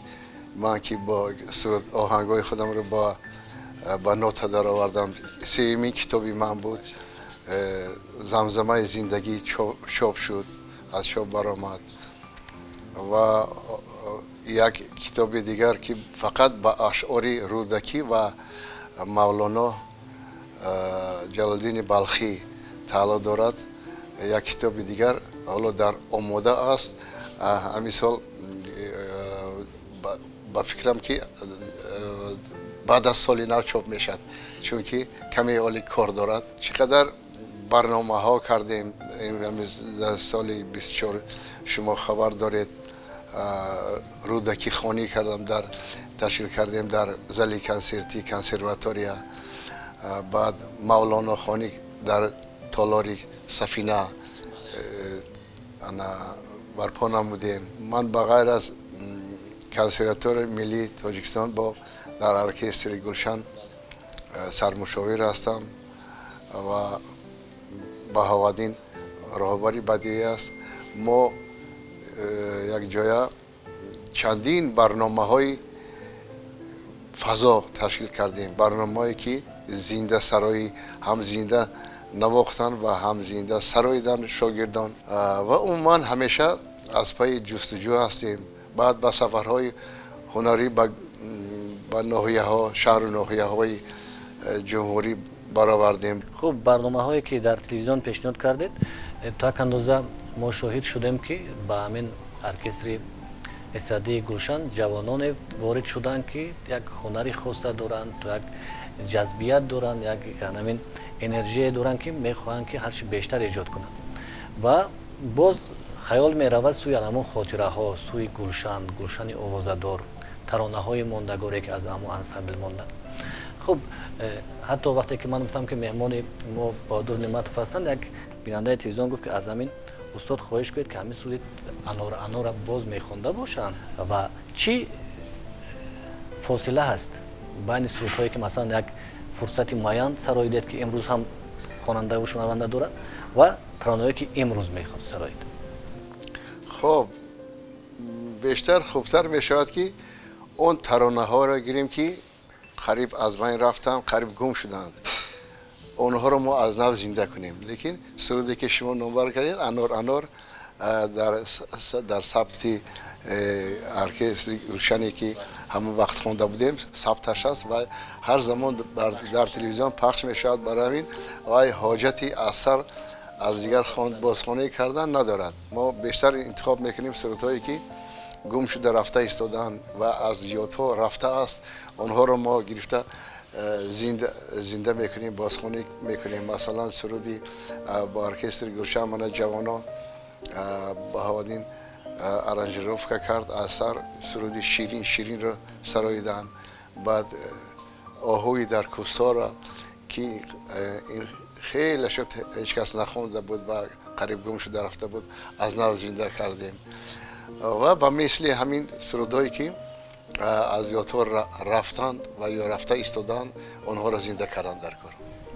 من که با سرود آهنگای خودم رو با نوت در آوردم، سومین کتابی من بود، زمزمه زندگی چاپ شد، از چاپ برآمد و یک کتاب دیگر که فقط با اشعار رودکی و مولانا جلال‌الدین بلخی تعلق دارد. یک کتاب دیگر حالا در آماده است، همین سال با فکرم که بعد از سال نو چاپ میشد، چون که کمی حالی کار دارد. چقدر برنامه ها کردیم در سال 24 شما خبر دارید، رودکی خانی کردم در تشکیل کردیم در زلی کنسرتی کنسرواتوریا، بعد مولانا خانی در تالاری سفینه انا برپا نمودیم. من بغیر از کنسرواتور ملی تاجیکستان با در ارکستر گلشن سرمشاور هستم و بهاودین راهبری بدیعی است. ما یک جای چندین برنامه های فضا تشکیل کردیم، برنامه هایی که زنده سرایی هم زنده نواختن و هم زنده سراییدن شاگردان و عموما همیشه از پای جستجو هستیم. بعد به سفرهای هنری به ناحیه ها، شهر و ناحیه های جمهوری برآوردیم. خب برنامه هایی که در تلویزیون پیشنهاد کردید تا یک اندازه ما شاهد شدیم که با همین ارکستر استادی گلشن جوانان وارد شدن که یک هنری خاص دارند تو یک جذبیت دارند یک همین انرژی دارند که میخواهند که هرچی بیشتر ایجاد کنند و باز خیال میرود سوی همون خاطره ها سوی گلشن آوازدار ترانه های ماندگاری که از همون انسامبل ماندن. خب حتی وقتی که من گفتم که مهمان ما بهادر نعمتوف هستند یک بیننده تلویزیون گفت که از همین استاد خواهش کرد که همین صورت انار باز میخونده باشند و چی فاصله هست بین صورت هایی که مثلا یک فرصت معین سرای دید که امروز هم خواننده و شنونده دارد و ترانه‌ای که امروز میخواد سرای دید. خب بیشتر خوبتر می شود که اون ترانه ها را گیریم که قریب از بین رفتن قریب گم شدند اونها رو ما از نو زنده کنیم. لیکن سرودی که شما نمبر کردید انار در ثبت ارکستر گلشنی که همون وقت خونده بودیم ثبتش است و هر زمان در تلویزیون پخش می شود. برای همین و حاجتی اثر از دیگر بازخوانی کردن ندارد. ما بیشتر انتخاب میکنیم سرودهایی که گم شده رفته ایستادن و از یادها رفته است آنها رو ما گرفته زنده میکنیم بازخوانی میکنیم. مثلا سرودی با ارکستر گلشن من جوانا بهاودین ارانژировка کرد اثر سرودی شیرین رو سراییدن. بعد آهوی در کوسارا که این خیلی شد هیچ کس نخونده بود و قریب گم شده رفته بود از نو زنده کردیم و با مثل همین سرودهایی که از یادها رفتند و یا رفته ایستادن آنها را زنده کردن در کار.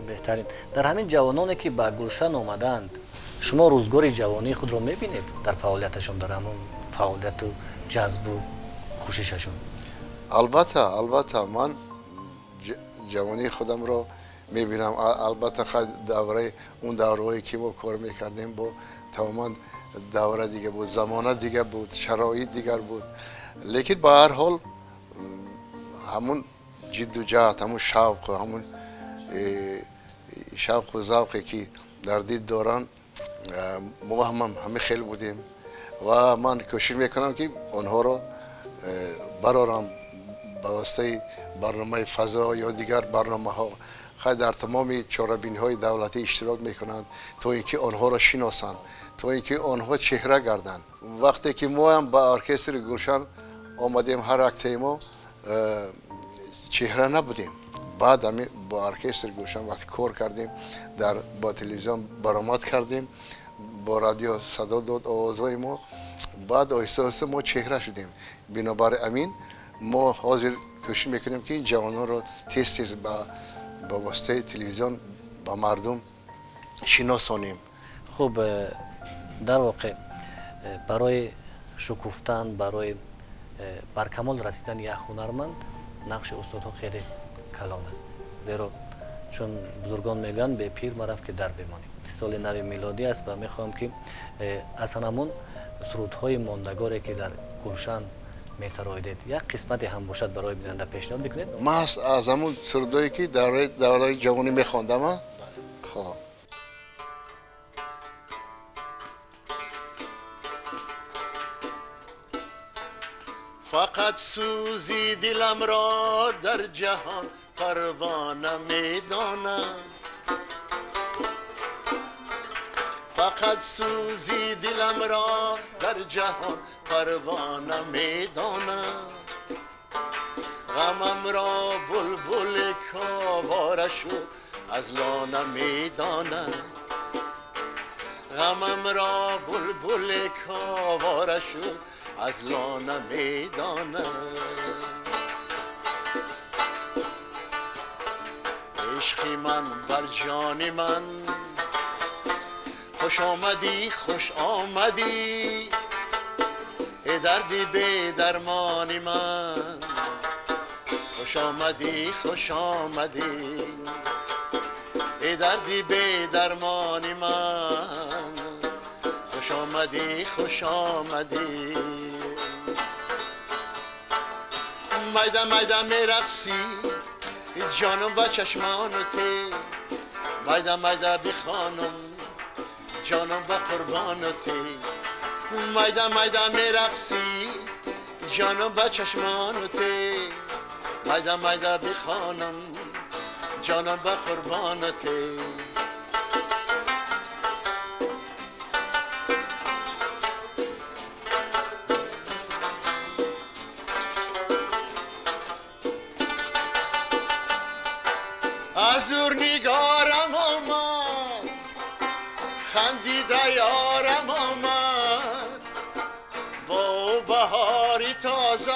بهترین در همین جوانانی که به گلشن آمدند شما روزگار جوانی خود رو میبینید در فعالیتشون در همون فعالیت و جذب و کوشششون؟ البته من جوانی خودم رو میبینم. البته دوره اون دورهایی که ما کار میکردیم با تماما دوره دیگه بود زمانه دیگه بود شرایط دیگر بود لیکن به هر حال همون جد و جهد همون شوق و ذوقی که در دل دارن ما همه خیلی بودیم و من کوشش میکنم که آنها رو برارم به واسطه برنامه فضا یا دیگر برنامه ها خیلی در تمام چاره‌بینی های دولتی اشتراک میکنند تا اینکه آنها را شناسند تا اینکه آنها چهره گردند. وقتی که ما هم با ارکستر گلشن آمدیم هر یک ما چهره نبودیم. بعد هم با ارکستر گلشن وقتی کار کردیم با تلویزیون برآمد کردیم با رادیو صدا داد آوازهای ما بعد آهسته ما چهره شدیم. بنابراین امین ما حاضر کوشش میکنیم که این جوانان رو تیز با واسطه تلویزیون با مردم شناسانیم. خب در واقع برای شکوفتن برای برکمال رسیدن یک هنرمند نقش استادها خیلی کلان است زیرا چون بزرگان میگن به پیر مرف که در بمانی. سال نو میلادی است و میخوام که از همون سرودهای ماندگاری که در گلشن میسرایدید یک قسمتی هم باشد برای بیننده پیشنهاد میکنید؟ من از همون سرودایی که دوره جوانی میخواندم. خب فقط سوزی دلم را در جهان پروانه میدانم فقط سوزی دلم را در جهان پروانه میدانم غمم را بلبل کاواره شد از لانه میدانم غمم را بلبل کاواره شد از لانه میدانم عشقی من بر جان من خوش آمدی خوش آمدی ای دردی به درمانی من خوش آمدی خوش آمدی ای دردی به درمانی من خوش آمدی خوش آمدی میده میده میرقصی جانم با چشمانتی میده میده بی خانم جانم با قربانتی میده میده میرقصی جانم با چشمانته مایده مایده بخوانم جانم با قربانته از دور نگارم آمد خندیده یارم آمد با بهاری تازه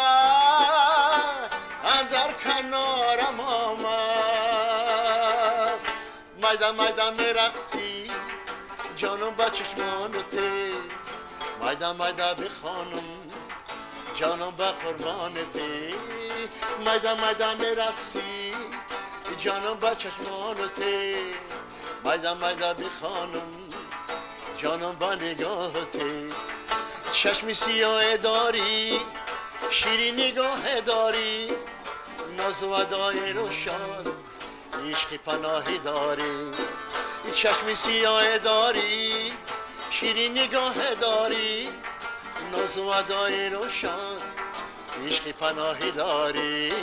اندر کنارم آمد مایده مایده میرقصی جانم با چشمانته مایده مایده بخوانم جانم با قربانته مایده مایده میرقصی جانم با چشمانته مایده مایده بخوانم جانم با نگاهته چشم سیاه داری شیرین نگاه داری ناز و ادای روشن عشق پناهی داری چشم سیاه داری شیرین نگاه داری ناز و ادای روشن عشق پناهی داری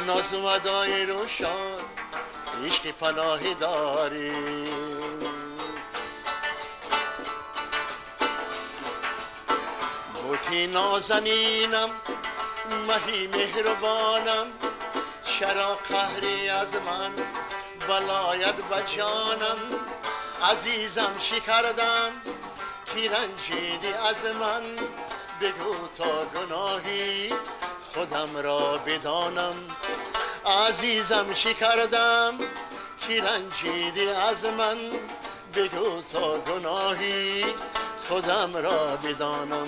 ناز و ادای روشن عشق پناهی داری بوتی نازنینم مهی مهربانم چرا قهری از من بلایت بجانم عزیزم چی کردم کی رنجیدی از من بگو تا گناهی خودم را بدانم عزیزم چی کردم کی رنجیدی از من بگو تا گناهی خودم را بدانم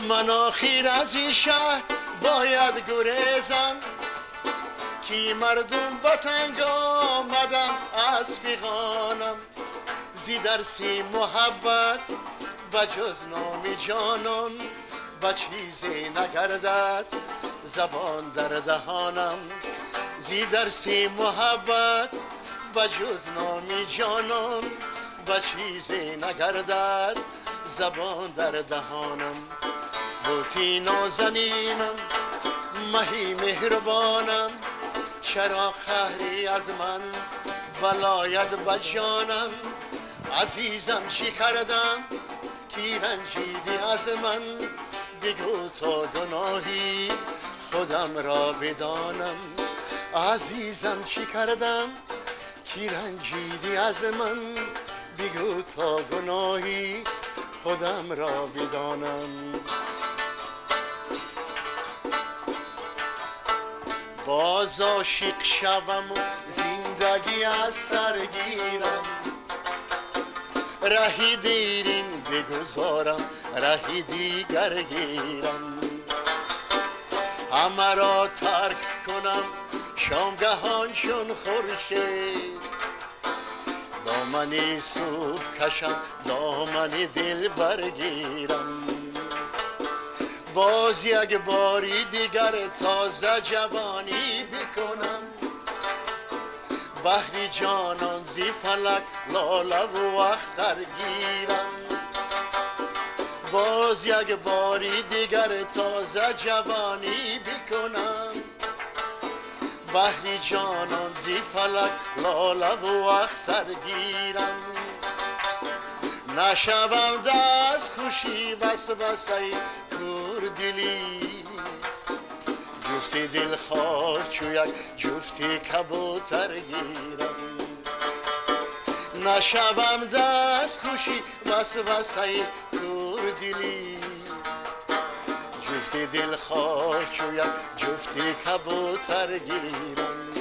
من آخیر از این شهر باید گریزم کی مردم به تنگ آمدم از فیغانم زی درسی محبت بجز نام جانم به چیزی نگردد زبان در دهانم زی درسی محبت بجز نام جانم به چیزی نگردد زبان در دهانم بوتی نازنینم مهی مهربانم چرا قهری از من بلایت بجانم عزیزم چی کردم کی رنجیدی از من بگو تا گناهی خودم را بدانم عزیزم چی کردم کی رنجیدی از من بگو تا گناهی خودم را بدانم باز عاشق شوم و زندگی از سر گیرم رهی دیرین بگذارم رهی دیگر گیرم همه را ترک کنم شامگهان چون خورشید دامنی صبح کشم دامنی دل برگیرم باز یک باری دیگر تازه جوانی بکنم بحری جانان زی فلک لاله و اختر گیرم باز یک باری دیگر تازه جوانی بکنم بحری جانان زی فلک لاله و اختر گیرم نشوم دست خوشی وسوسه کور دلی جفتی دل خواه چو یک جفتی کبوتر گیرم نشوم دست خوشی وسوسه کور دلی جفتی دل خواه چو یک جفتی کبوتر گیرم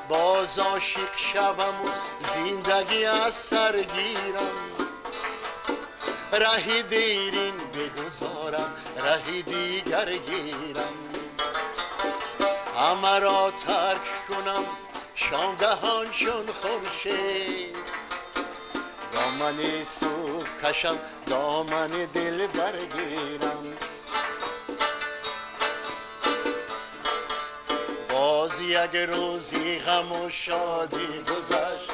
باز عاشق شوم و زندگی از سر گیرم رهی دیرین بگذارم رهی دیگر گیرم همه را ترک کنم شامگهان چون خورشید دامن صبح کشم دامن دل برگیرم باز یک روزی غم و شادی گذشت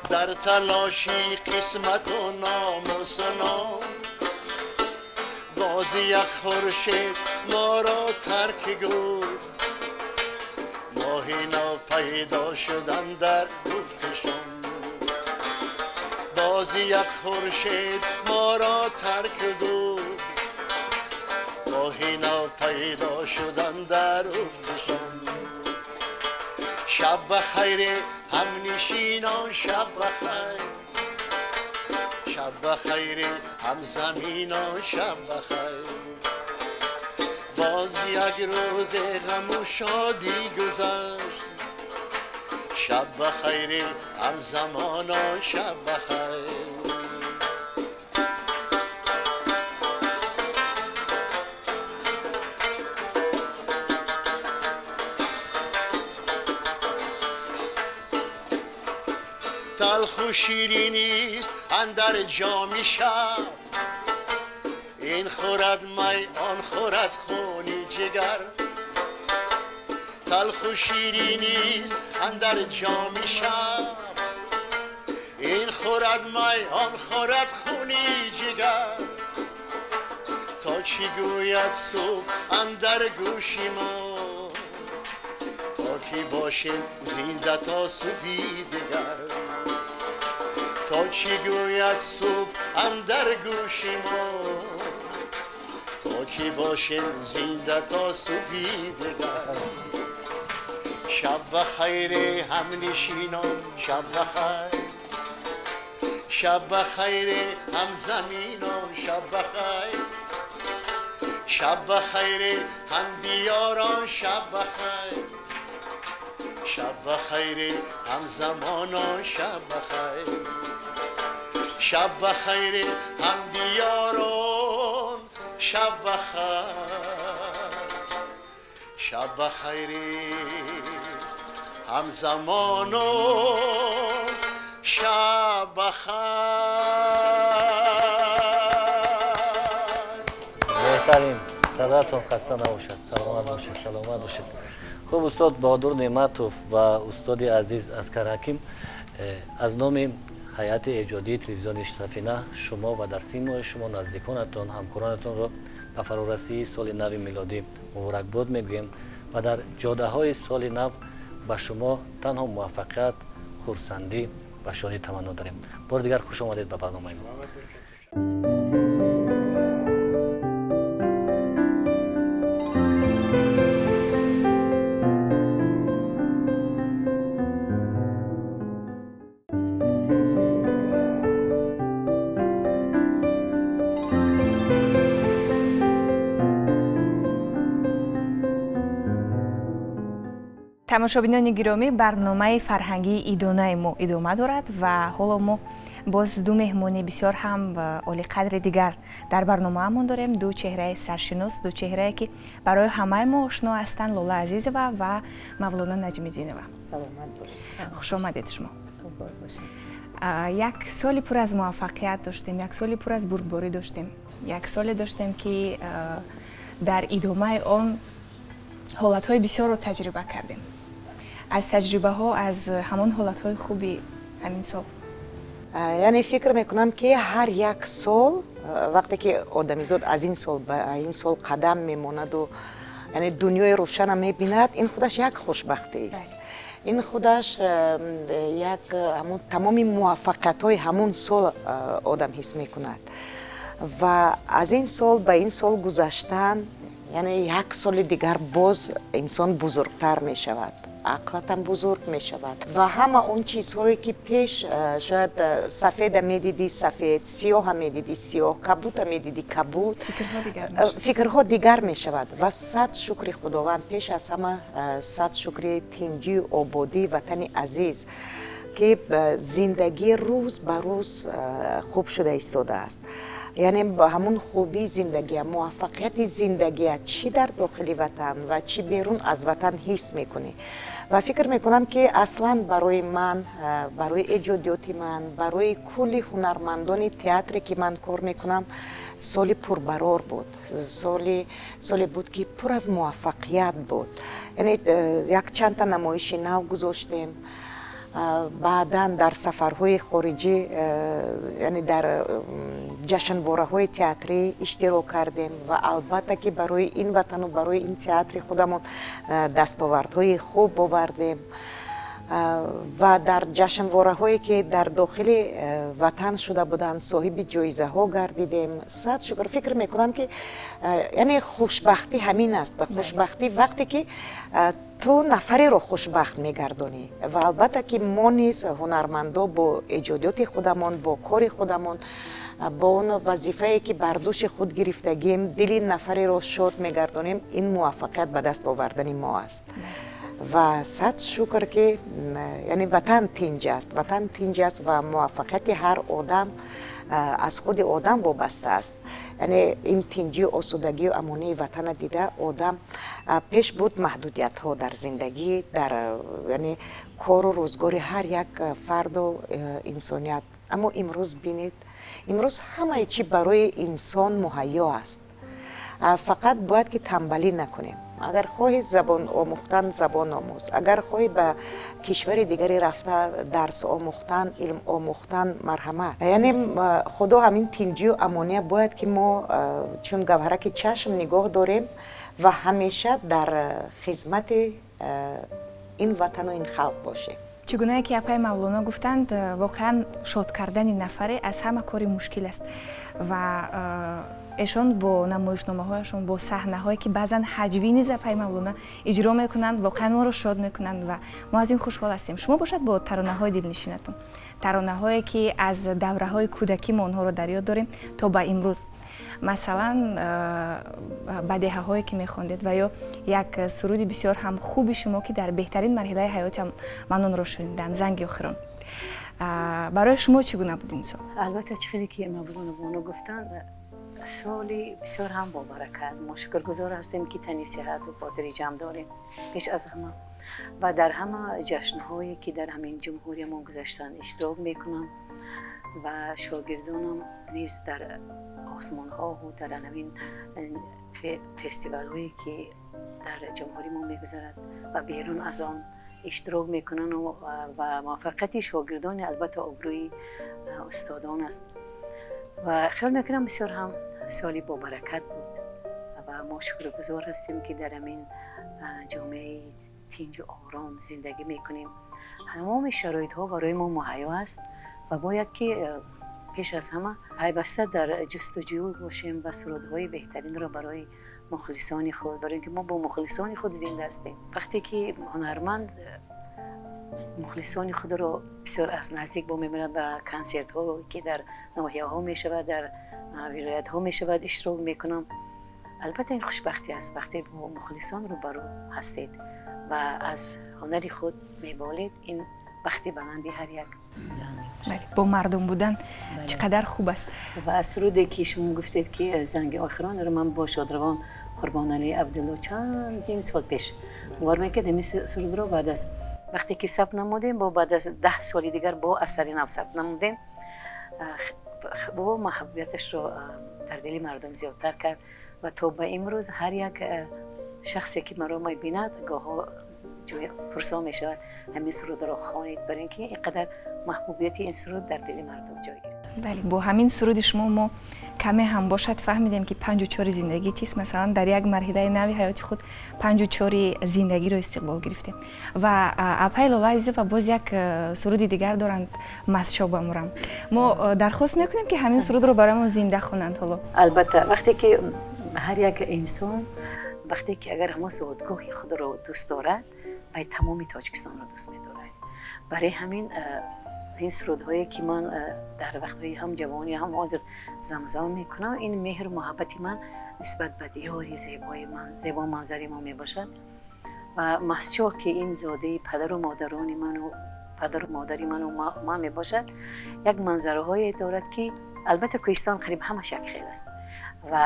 در تلاشی قسمت و نام و سنام باز یک خورشید ما را ترک گفت ماهی نو پیدا شدن در گفتشان باز یک خورشید ما را ترک گفت ماهی نو پیدا شدن در گفتشان شب بخیر هم نشینان شب بخیر شب بخیر هم زمینان شب بخیر باز یک روز غم و شادی گذشت شب بخیر هم زمانان شب بخیر تلخ و شیرینی است اندر جام شب این خورد می آن خورد خونی جگر تلخ و شیرینی است اندر جام شب این خورد می آن خورد خونی جگر تا چی گوید صبح اندر گوش ما تا کی باشیم زنده تا صبحی دیگر تا چی گوید صبح اندر گوش ما تا کی باشیم زنده تا صبحی دیگر شب بخیر هم نشینان شب بخیر شب بخیر هم زمینان شب بخیر شب بخیر هم دیاران شب بخیر شب بخیر هم زمانان شب بخیر شب بخیر هم دیاران شب بخیر شب بخیر هم زمانان شب بخیر بهترین صداتون خسته نباشد سلامت باشید سلامت باشید خوب استاد بهادر نعمتوف و استاد عزیز اسکر حکیم از نام هیئت ایجادی تلویزیون اشرافینا شما و در سیم شما نزدیکانتون همکارانتون را به فرارسی سال نو میلادی مبارکباد میگوییم و در جاده های سال نو به شما تنها موفقیت خرسندی و شادی تمنا داریم. بار دیگر خوش آمدید به برنامه ما. тамошобинони гиромӣ барномаи фарҳангии идонаи мо идома дорад ва ҳоло мо боз ду меҳмони бисёр ҳам олиқадри дигар дар барномаамон дорем ду чеҳраи саршинос ду чеҳрае ки барои ҳамаи мо ошно ҳастанд лола азизова ва мавлона наҷмиддинова. саломат бошед. хуш омадед шумо. як соли пур аз муваффақият доштем як соли пур аз бурдборӣ доштем як соле доштем ки дар идомаи он ҳолатҳои бисёрро таҷриба кардем аз таҷрибаҳо аз ҳамон ҳолатҳои хуби ҳамин сол яъне фикр мекунам ки ҳар як сол вақте ки одамизод аз ин сол ба ин сол қадам мемонаду яъне дунёи рӯшана мебинад ин худаш як хушбахтист ин худаш як ҳамон тамоми муваффақиятҳои ҳамон сол одам ҳис мекунад ва аз ин сол ба ин сол гузаштан яъне як соли дигар боз инсон бузургтар мешавад ақлатам бузург мешавад ва ҳама он чизҳое ки пеш шояд сафеда медиди сафед сиёҳа медиди сиёҳ кабута медиди кабут фикрҳо дигар мешавад ва сад шукри худованд пеш аз ҳама сад шукри тинҷию ободии ватани азиз ки зиндагӣ рӯз ба рӯз хуб шуда истодааст яъне ба ҳамон хубии зиндагия муваффақияти зиндагия чӣ дар дохили ватан ва чӣ берун аз ватан ҳис мекунӣ ва фикр мекунам ки аслан барои ман барои эҷодиёти ман барои кулли ҳунармандони театре ки ман кор мекунам соли пурбарор буд соле буд ки пур аз муваффақият буд яъне якчандта намоиши нав гузоштем баъдан дар сафарҳои хориҷӣ яъне дар ҷашнвораҳои театрӣ иштирок кардем ва албатта ки барои ин ватану барои ин театри худамон дастовардҳои хуб овардем ва дар ҷашнвораҳое ки дар дохили ватан шуда буданд соҳиби ҷоизаҳо гардидем. сад шукр, фикр мекунам ки яъне хушбахтӣ ҳамин аст. хушбахтӣ вақте ки ту нафареро хушбахт мегардонӣ ва албатта ки мо низ ҳунармандо бо эҷодиёти худамон, бо кори худамон, бо он вазифае ки бар дӯши худ гирифтагием, дили нафареро шод мегардонем, ин муваффақият ба даст овардани мо аст. ва сад шукр ки яъне ватан тинҷ аст. ватан тинҷ аст ва муваффақияти ҳар одам аз худи одам вобаста аст. яъне ин тинҷию осудагию амонии ватана дида одам пеш буд маҳдудиятҳо дар зиндагӣ, дар яъне кору рӯзгори ҳар як фарду инсоният. аммо имрӯз бинед, имрӯз ҳамаи чӣ барои инсон муҳайё аст. фақат бояд ки танбалӣ накунем. агар хоҳӣ забон омӯхтан, забон омӯз. агар хоҳӣ ба кишвари дигаре рафта дарс омӯхтан, илм омӯхтан, марҳамат. яъне худо ҳамин тинҷию амония бояд ки мо чун гавҳараки чашм нигоҳ дорем ва ҳамеша дар хизмати ин ватану ин халқ бошем. чӣ гунае ки апай мавлоно гуфтанд, воқеан шод кардани нафаре аз ҳама кори мушкил аст ва эшон бо намоишномаҳояшон, бо саҳнаҳое ки баъзан ҳаҷвӣ низ апай мавлона иҷро мекунанд, воқеан моро шод мекунанд ва мо аз ин хушҳол ҳастем. шумо бошад бо таронаҳои дилнишинатон, таронаҳое ки аз давраҳои кӯдакӣ мо онҳоро дар ёд дорем то ба имрӯз, масалан бадеҳаҳое ки мехондед ва ё як суруди бисёр ҳам хуби шумо ки дар беҳтарин марҳилаи ҳаётам ман онро шунидам, занги охирон. барои шумо чӣ гуна буд ин сол? албатта чӣ хеле ки мавлоно гуфтанд, соли бисёр ҳам бобаракат. мо шукргузор ҳастем ки тани сеҳату хотири ҷамъ дорем пеш аз ҳама ва дар ҳама ҷашнҳое ки дар ҳамин ҷумҳурия мо гузаштанд иштирок мекунам ва шогирдонам низ дар осмонҳоу дар ҳамин фестивалҳое ки дар ҷумҳурӣ мо мегузарад ва берун аз он иштирок мекунанд ва муваффақияти шогирдони албатта обрӯи устодон аст ва хёл мекунам бисёр ҳам соли бобаракат буд ва мо шукргузор ҳастем ки дар ҳамин ҷомеаи тинҷу ором зиндагӣ мекунем. тамоми шароитҳо барои мо муҳайё аст ва бояд ки пеш аз ҳама пайваста дар ҷустуҷӯ бошем ва сурудҳои беҳтаринро барои мухлисони худ, барои ки мо бо мухлисони худ зинда ҳастем. вақте ки ҳунарманд мухлисони худро бисёр аз наздик бо мебинад, ба консертҳо ки дар ноҳияҳо мешавад, дар вилоятҳо мешавад иштирок мекунам. албатта ин хушбахтӣ аст вақте бо мухлисон рӯбарӯ ҳастед ва аз ҳунари худ меболед. ин бахти баланди ҳар як зан бо мардум будан чӣ қадар хуб аст. ва суруде ки шумо гуфтед ки занги охиронро ман бо шодравон қурбонали абдулло чандин сол пеш бор мекард. ин сурудро баъд аз вақте ки сабт намудем, бо баъд аз 10 соли дигар бо асари нав сабт намудем, бо маҳбубияташро дар дили мардум зиёдтар кард ва то ба имрӯз ҳар як шахсе ки маро мебинад гоҳо пурсо мешавад ҳамин сурудро хонед, барои ин ки ин қадар маҳбубияти ин суруд дар дили мардум ҷой гирифт. бале, бо ҳамин суруди шумо мо каме ҳам бошад фаҳмидем ки 5-4 зиндагӣ чист. масалан дар як марҳилаи нави ҳаёти худ 5-4 зиндагиро истиқбол гирифтем. ва апай Лола Азизова боз як суруди дигар доранд, Мастшо бамурам. мо дархост мекунем ки ҳамин сурудро барои мо зинда хонанд. ҳоло албатта вақте ки ҳар як инсон вақте ки агар ҳамон зодгоҳи худро дӯст дорад, баъд тамоми Тоҷикистонро дӯст медорад. барои ҳамин ин сурудҳое ки ман дар вақтҳои ҳам ҷавонӣ ҳам ҳозир замзам мекунам, ин меҳру муҳаббати ман нисбат ба диёри зебои ман, зебо манзари мо мебошад. ва Мастчо ки ин зодаи падару модарони ману падару модари ману ман мебошад, як манзараҳое дорад ки албатта Кӯҳистон қариб ҳамаш якхел аст ва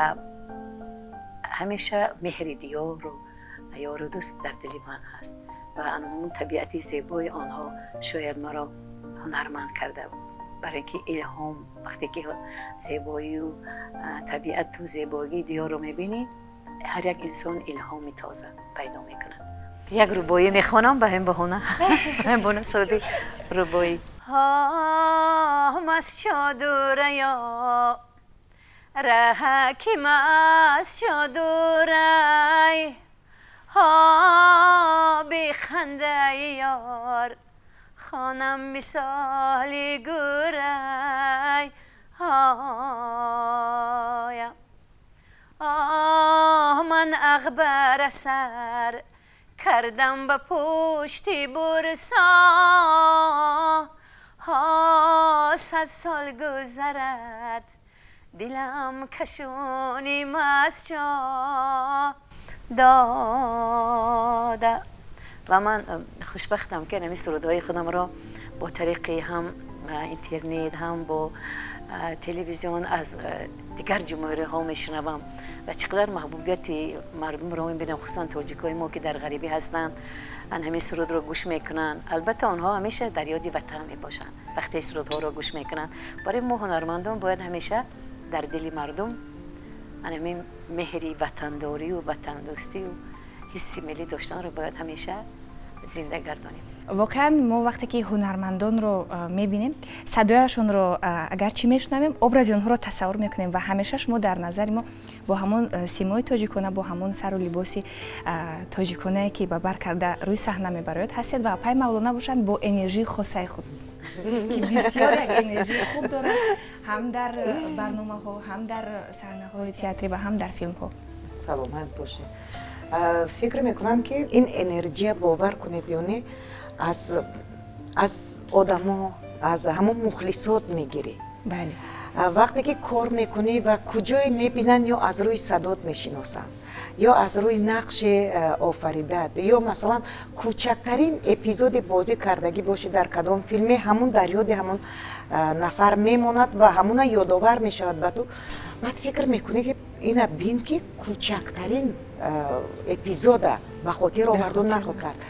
ҳамеша меҳри диёру ёру дӯст дар дили ман ҳаст ва анҳамон табиати зебои онҳо шояд маро ҳунарманд карда, барои ки илҳом вақте ки зебоию табиату зебоигии диёрро мебинӣ, ҳар як инсон илҳоми тоза пайдо мекунад. як рӯбоӣ мехонам ба ҳамин баҳона бона соди рӯбоӣ. Мастчо дурая رهکیم از چادرای ها بخنده یار خانم مثالی گرای ها من اخبار سر کردم به پشتی برسا ها 100 سال گذرد دلم کشونیم از جا داده و من خوشبختم که نمی سرودهای خودم را با طریق هم اینترنت هم با تلویزیون از دیگر جمهوری ها میشنوم و چقدر محبوبیت مردم رو میبینم، خصوصا تاجیکای ما که در غریبی هستن همین سرود رو گوش میکنن. البته آنها همیشه در یاد وطن میباشن وقتی سرودها رو گوش میکنن. برای ما هنرمندان باید همیشه در دل مردم همین مهری وطنداری و وطن دوستی و حس ملی داشتن رو باید همیشه زنده گردانیم. واقعا ما وقتی که هنرمندان رو میبینیم صدایشون رو اگر چی میشنویم ابراز اونها رو تصور میکنیم و همیشه ما در نظر ما با همون سیمای تاجیکانه با همون سر و لباسی تاجیکانه که به بر کرده روی صحنه میبرید هستید و پای مولانا باشند با انرژی خاصه خود که بسیار یک انرژی خوب داره هم در برنامه ها هم در صحنه های تئاتری و هم در فیلم ها. سلامت باشه. فکر میکنم که این انرژی باور کنه بیونه از آدما از همون مخلصات میگیری. بله. وقتی که کار میکنی و کجای میبینن یا از روی صدات میشناسن یا از روی نقش آفریدت یا مثلا کوچکترین اپیزود بازی کردگی باشه در کدام فیلمی همون در یاد همون نفر میماند و همون یادآور میشود به تو. بعد فکر میکنی که اینا بین که کوچکترین اپیزود به خاطر آوردن نقل کرد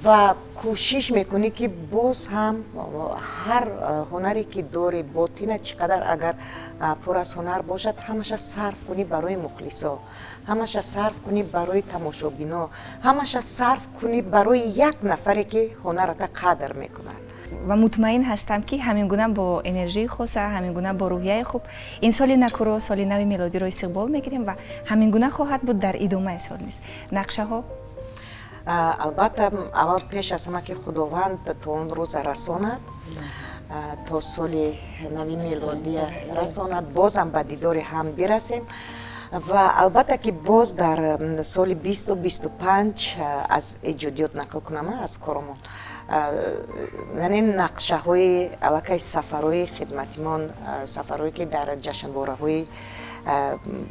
و کوشش میکنی که باز هم هر هنری که داری باطنه چقدر اگر پر از هنر باشد همش صرف کنی برای مخلصا، همش صرف کنی برای تماشابینا، همش صرف کنی برای یک نفری که هنرت قدر میکنه. و مطمئن هستم که همین گونه با انرژی خاصه، همین گونه با روحیه خوب این سال نکورو سال نو میلادی رو استقبال میگیریم و همین گونه خواهد بود در ادامه سال نیست. نقشه ها البته اول پیش از همه که خداوند تا اون روز رساند تا سال نو میلادی رساند بازم به دیدار هم برسیم و البته که باز در سال 2025 از ایجادیات نقل کنم از کارمون یعنی نقشه های علاقه سفرهای خدمتیمان سفرهایی که در جشنواره های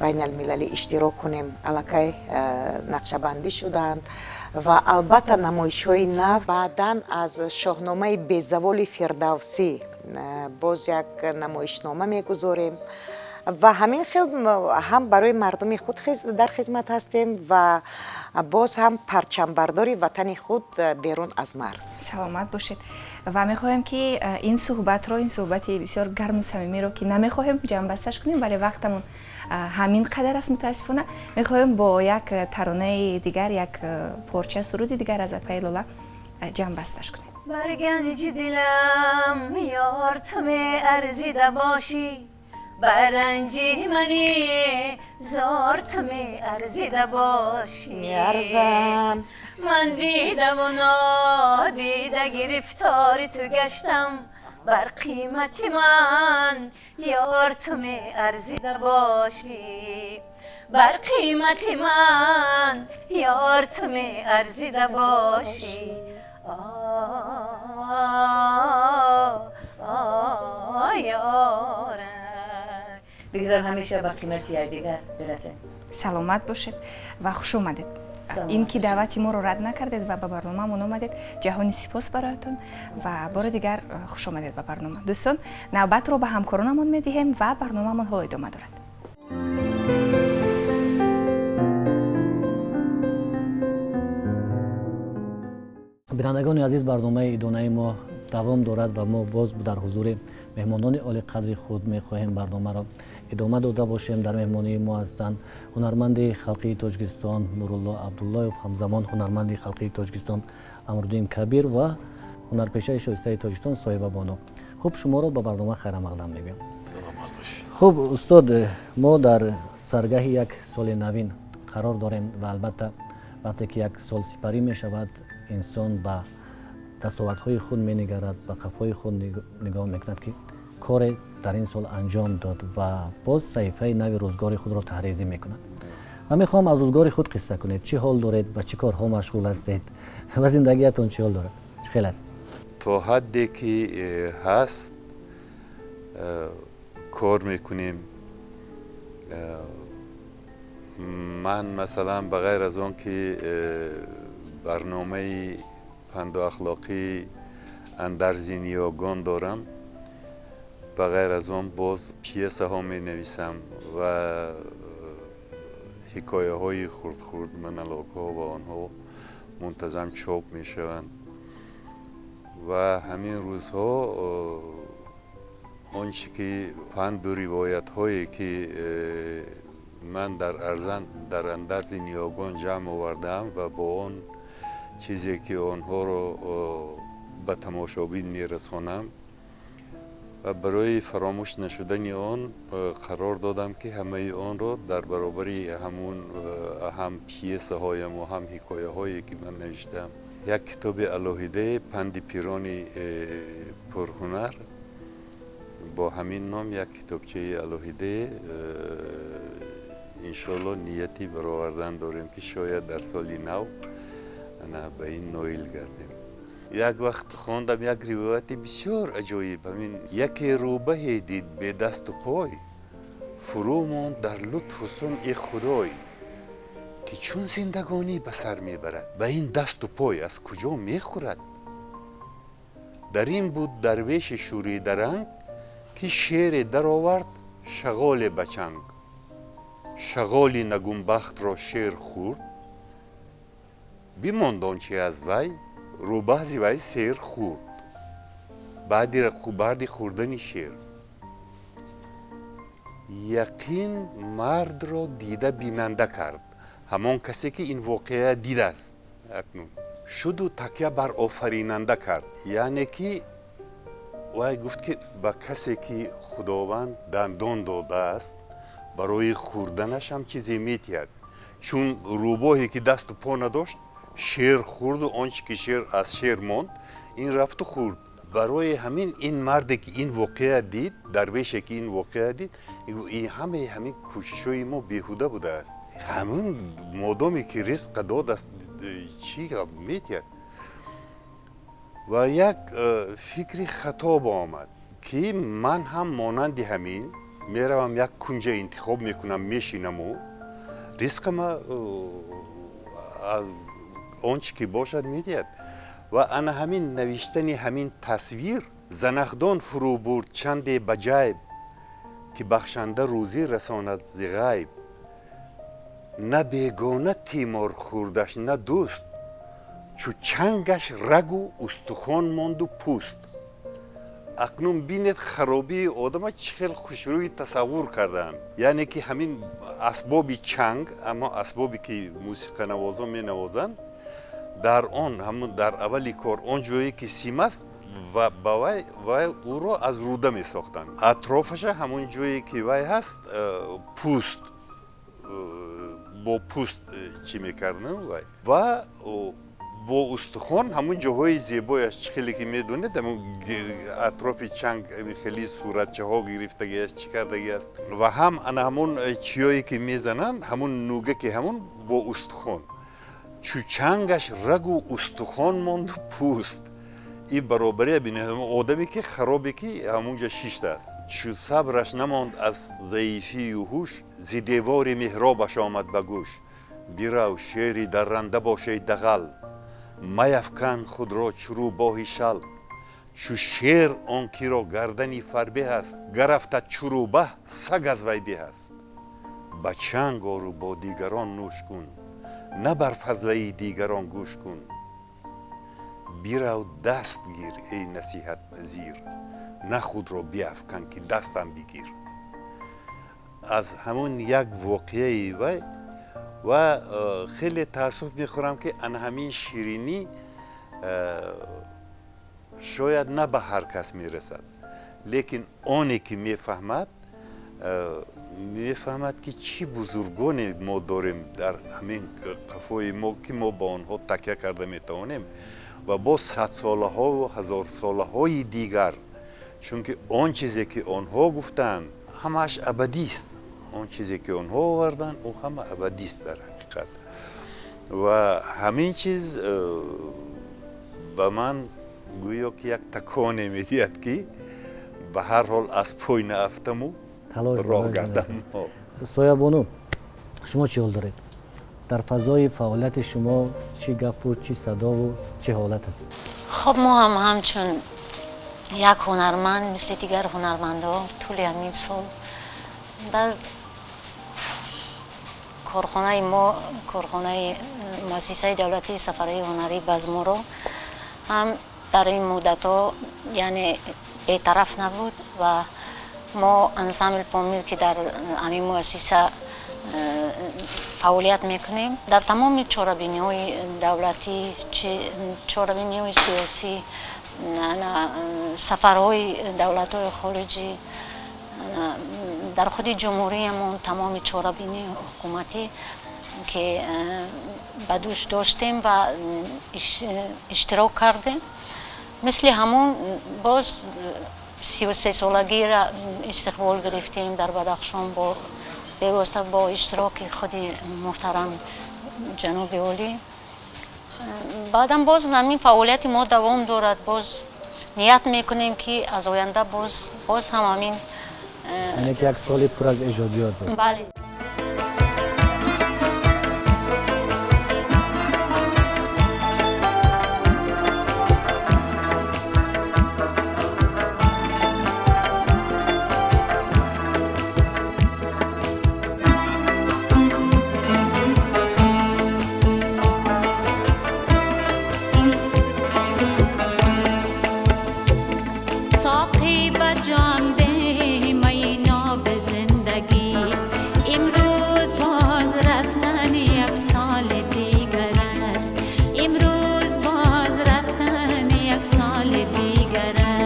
بین المللی اشتراک کنیم علاقه نقشه بندی شدند و البته نمایش های نو بعداً از شاهنامه بیزوال فردوسی باز یک نمایشنامه میگذاریم و همین خیلی هم برای مردم خود در خدمت هستیم و باز هم پرچمبرداری وطن خود بیرون از مرز. سلامت باشید و میخوایم که این صحبت بسیار گرم و صمیمی رو که نمیخوایم جمع بستش کنیم ولی وقتمون همین قدر است متاسفانه میخوایم با یک ترانه دیگر یک پارچه سرود دیگر از اپای لاله جمع بستش کنیم. برگنج دلم یار تو می ارزیده باشی برنجی منی زار تو می ارزیده باشی ارزم من دیده و نادیده گرفتاری تو گشتم بر قیمت من یار تو می ارزیده باشی بر قیمت من یار تو می ارزیده باشی یارم بگذار همیشه با قیمت یای دیگر برسه. سلامت باشید و خوش اومدید. این که دعوت ما رو رد نکردید و به برنامه من اومدید جهانی سپاس برایتون و بار دیگر خوش اومدید به برنامه. دوستان نوبت رو به همکارانمون میدیم و برنامه من ها ادامه دارد. بینندگان عزیز برنامه ادانه ما دوام دارد و ما باز در حضور مهمانان عالی قدر خود میخواهیم برنامه را ادامه داده باشیم. در مهمانی ما هستند هنرمند خلقی تاجیکستان نورالله عبداللهیف، همزمان هنرمند خلقی تاجیکستان امرالدین کبیر و هنرپیشه شایسته تاجیکستان صاحب بانو. خب شما را به برنامه خیر مقدم میگم. خب استاد، ما در سرگاه یک سال نوین قرار داریم و البته وقتی که یک سال سپری می شود انسان به دستاوردهای خود می نگرد، به قفای خود نگاه میکند که کار در این سال انجام داد و باز صحیفه نو روزگار خود را تحریزی میکند. من میخوام از روزگار خود قصه کنید. چه حال دارید؟ به چه کارها مشغول هستید؟ و زندگیتون چه حال دارد؟ چه خیلی است؟ تا حدی که هست کار میکنیم. من مثلا بغیر از آن که برنامه پند و اخلاقی اندرز نیاگان دارم، بغیر از آن باز پیسه ها می نویسم و حکایه های خرد خرد منالاک ها و آنها منتظم چاپ می شوند و همین روزها آنچه که پند و روایت هایی که من در اندرز نیاگان جمع آوردم و با آن چیزی که آنها رو به تماشابین میرسانم و برای فراموش نشدن آن قرار دادم که همه آن را در برابر هم پیسه هایم و هم حکایه هایی که من نوشتم یک کتاب علاهیده پند پیران پرهنر با همین نام یک کتابچه علاهیده انشالله نیتی برآوردن داریم که شاید در سالی نو به این نایل گردیم. یک وقت خواندم یک روایت بسیار عجایب. همین یک روبه دید به دست و پای، فرو ماند در لطف و صنع خدای، که چون زندگانی به سر میبرد به این دست و پای از کجا میخورد. در این بود درویش شوری درنگ که شیر در آورد شغال بچنگ. شغالی نگونبخت را شیر خورد، بماند آنچه از وی روبه ز وی سیر خورد. بعد خوردن شیر یقین مرد را دیده بیننده کرد، همان کسی که این واقعه دیده است اکنون. شد و تکیه بر آفریننده کرد، یعنی که وی گفت که به کسی که خداوند دندان داده است برای خوردنش هم چیزی میتید، چون روباهی که دست و پا نداشت شیر خورد و آنچه که شیر از شیر ماند این رفت و خورد. برای همین این مردی که این واقعه دید، درویشی که این واقعه دید، این همین کوشش‌های ما بیهوده بوده است. همون مادامی که رزق داد است چی میتید. و یک فکری خطاب آمد که من هم مانند همین میروم یک کنج انتخاب میکنم میشینم و رزق ما از آنچه که باشد میدید و انا همین نوشتن همین تصویر زنخدان فرو برد چند بجایب که بخشنده روزی رساند ز غیب. نه بیگانه تیمار خوردش نه دوست، چو چنگش رگ و استخوان ماند و پوست. اکنون بینید خرابی آدم چه خیلی خوشروی تصور کردن، یعنی که همین اسباب چنگ، اما اسبابی که موسیقی نوازان می نوازند در آن همون در اولی کار آن جایی که سیم است و وی او را از روده می ساختن، اطرافش همون جایی که وی هست پوست با پوست چی میکردن وی و با استخوان همون جاهای زیبایش خیلی که میدونید همون اطراف چنگ خیلی صورتچه ها گرفتگی است چی کردگی است و همون چیایی که میزنن همون نوگه که همون با استخوان. چو چنگش رگ و استخوان ماند و پوست. این برابری بینید آدمی که خرابی که همونجا شیشته است. چو صبرش نماند از ضعیفی و هوش، ز دیوار محرابش آمد به گوش. بیرو شیری در رنده باشه دغل، میفکن خود را چو روباه شل. چو شیر آن کی را گردنی فربه است، گرفته چو روبه سگ از وی به است. به چنگ آرو با دیگران نوش کن، نه بر فضله دیگران گوش کن. بیرو دست گیر ای نصیحت پذیر، نه خود را بیفکن که دستم بگیر. از همون یک واقعه وی و خیلی تاسف میخورم که ان همین شیرینی شاید نه به هر کس میرسد، لیکن آنی که میفهمد میفهمد که چی بزرگانی ما داریم در همین قفای ما که ما با آنها تکیه کرده میتوانیم و با 100 ساله ها و 1000 ساله های دیگر، چون که آن چیزی که آنها گفتند همش ابدی است. آن چیزی که آنها آوردن او هم ابدی است در حقیقت. و همین چیز به من گویا که یک تکانه میدهد که به هر حال از پای نرفتم و راه گردم. سایه بانو، شما چی حال دارید؟ در فضای فعالیت شما چی گپ و چی صدا و چه حالت است؟ خب ما هم همچون یک هنرمند مثل دیگر هنرمندان طول همین سال در کارخانه ما، کارخانه مؤسسه دولتی سفرهای هنری بزمورو هم در این مدت ها یعنی بی‌طرف نبود و ما انسامبل پامیل که در همین مؤسسه فعالیت میکنیم در تمام چاره‌بینی های دولتی، چاره‌بینی های سیاسی، سفرهای دولت های خارجی، در خود جمهوریمون تمام چاره‌بینی حکومتی که بدوش داشتیم و اشتراک کردیم. مثل همون باز 33 سالگی را استقبال گرفتیم در بدخشان با اشتراک خود محترم جناب عالی. بعدم باز همین فعالیت ما دوام دارد. باز نیت میکنیم که از آینده باز هم همین یعنی که یک سال پر از ایجادیات بود. بله. سال دیگر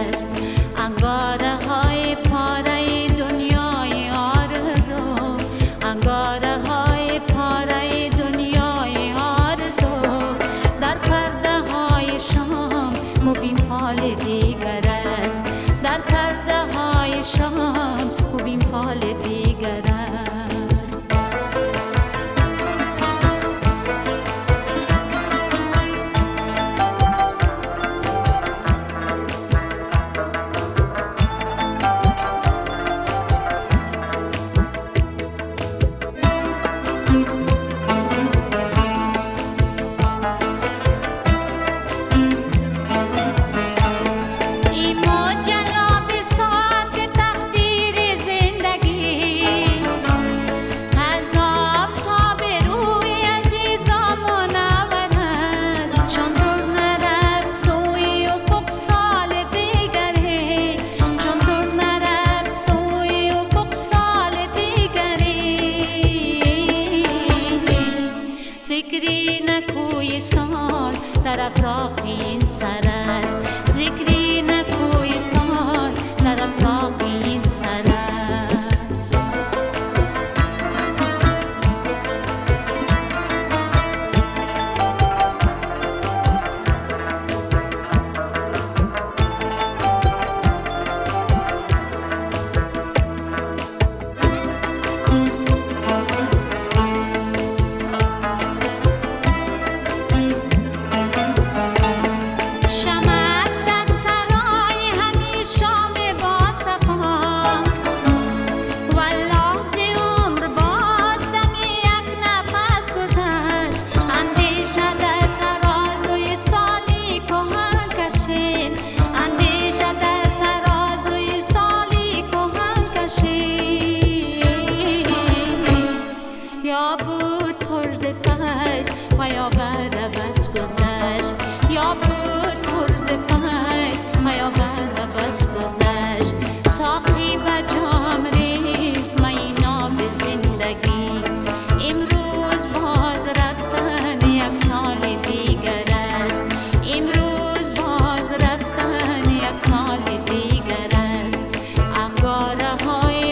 است انگاره های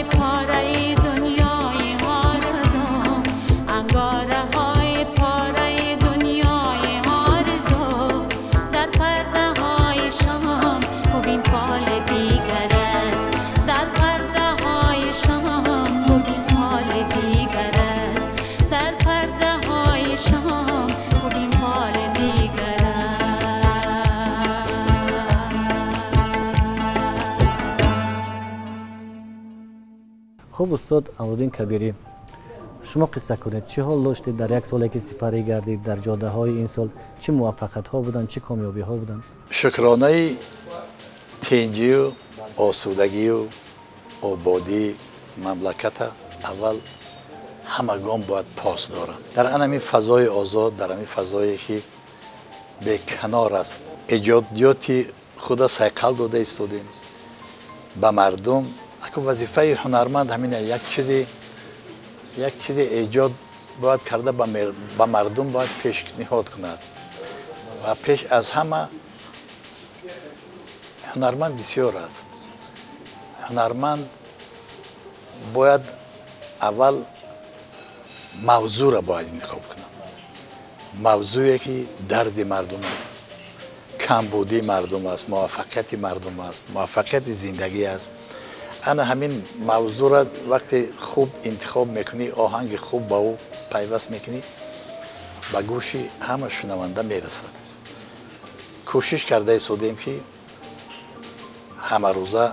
پاره خب استاد امرالدین کبیری، شما قصه کنید چه حال داشتید در یک سالی که سپری گردید در جاده های این سال؟ چه موفقیت ها بودن، چه کامیابی ها بودن؟ شکرانه تنجی و آسودگی و آبادی مملکت اول همگان باید پاس دارند. در همین فضای آزاد، در همین فضایی که به کنار است، ایجادیاتی خدا سیقل داده ایستادیم به مردم. اگه وظیفه هنرمند همینه، یک چیزی ایجاد باید کرده به مردم باید پیشنهاد کند و پیش از همه هنرمند بسیار است. هنرمند باید اول موضوع را باید انتخاب کنم، موضوعی که درد مردم است، کمبودی مردم است، موفقیت مردم است، موفقیت زندگی است. انا همین موضوع را وقتی خوب انتخاب میکنی، آهنگ خوب با او پیوست میکنی، به گوش همه شنونده میرسه. کوشش کرده ایستادیم که همه روزه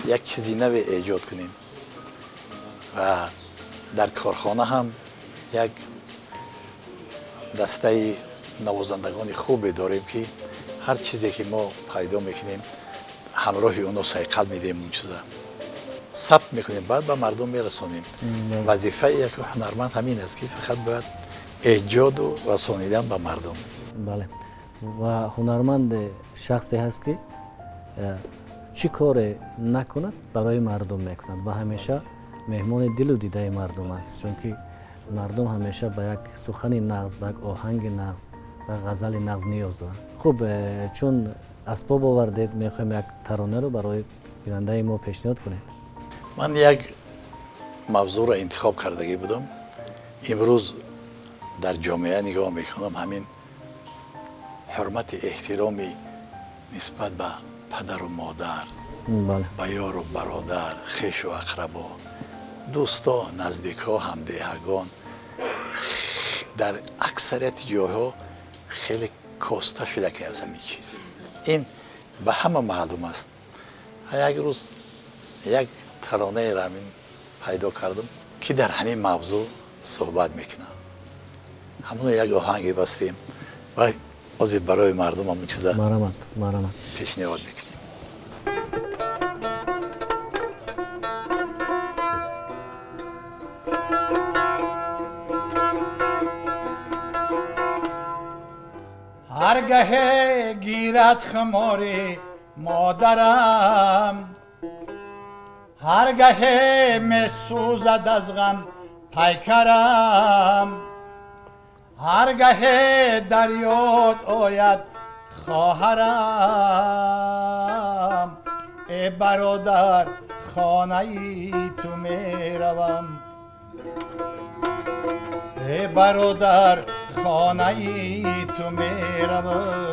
یک چیزی نوی ایجاد کنیم و در کارخانه هم یک دسته نوازندگان خوبی داریم که هر چیزی که ما پیدا میکنیم همراه اونو سیقل میدیم، اون چیزا ثبت میکنیم، بعد به مردم میرسونیم. وظیفه یک هنرمند همین است که فقط باید ایجاد و رسانیدن به مردم. بله. و هنرمند شخصی هست که چی کار نکند برای مردم میکند و همیشه مهمان دل و دیده مردم است، چون که مردم همیشه به یک سخن نغز، به یک آهنگ نغز، به غزل نغز نیاز دارند. خب چون اسباب آوردید، میخوایم یک ترانه رو برای بیننده ما پیشنهاد کنیم. من یک موضوع را انتخاب کردگی بودم. امروز در جامعه نگاه میکنم، همین حرمت احترامی نسبت به پدر و مادر، به یار و برادر، خویش و اقربا، دوستا، نزدیکا، همدیهگان در اکثریت جاها خیلی کاسته شده که از همین چیز. این به همه معلوم است. یک روز یک ترانه را همین پیدا کردم که در همین موضوع صحبت میکنم. همون یک آهنگی بستیم و از برای مردم همون چیزا پیشنهاد میکنیم. هرگه گیرد خماری مادرم، هرگه می سوزد از غم پیکرم، هرگه در یاد آید خواهرم، ای برادر خانه ای تو می روم، ای برادر خانه ای تو می روم.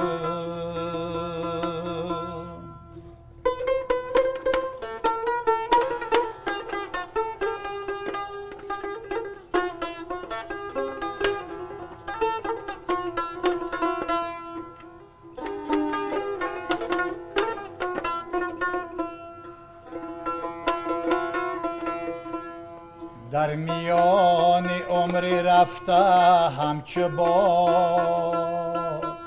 در میان عمری رفته همچو باد،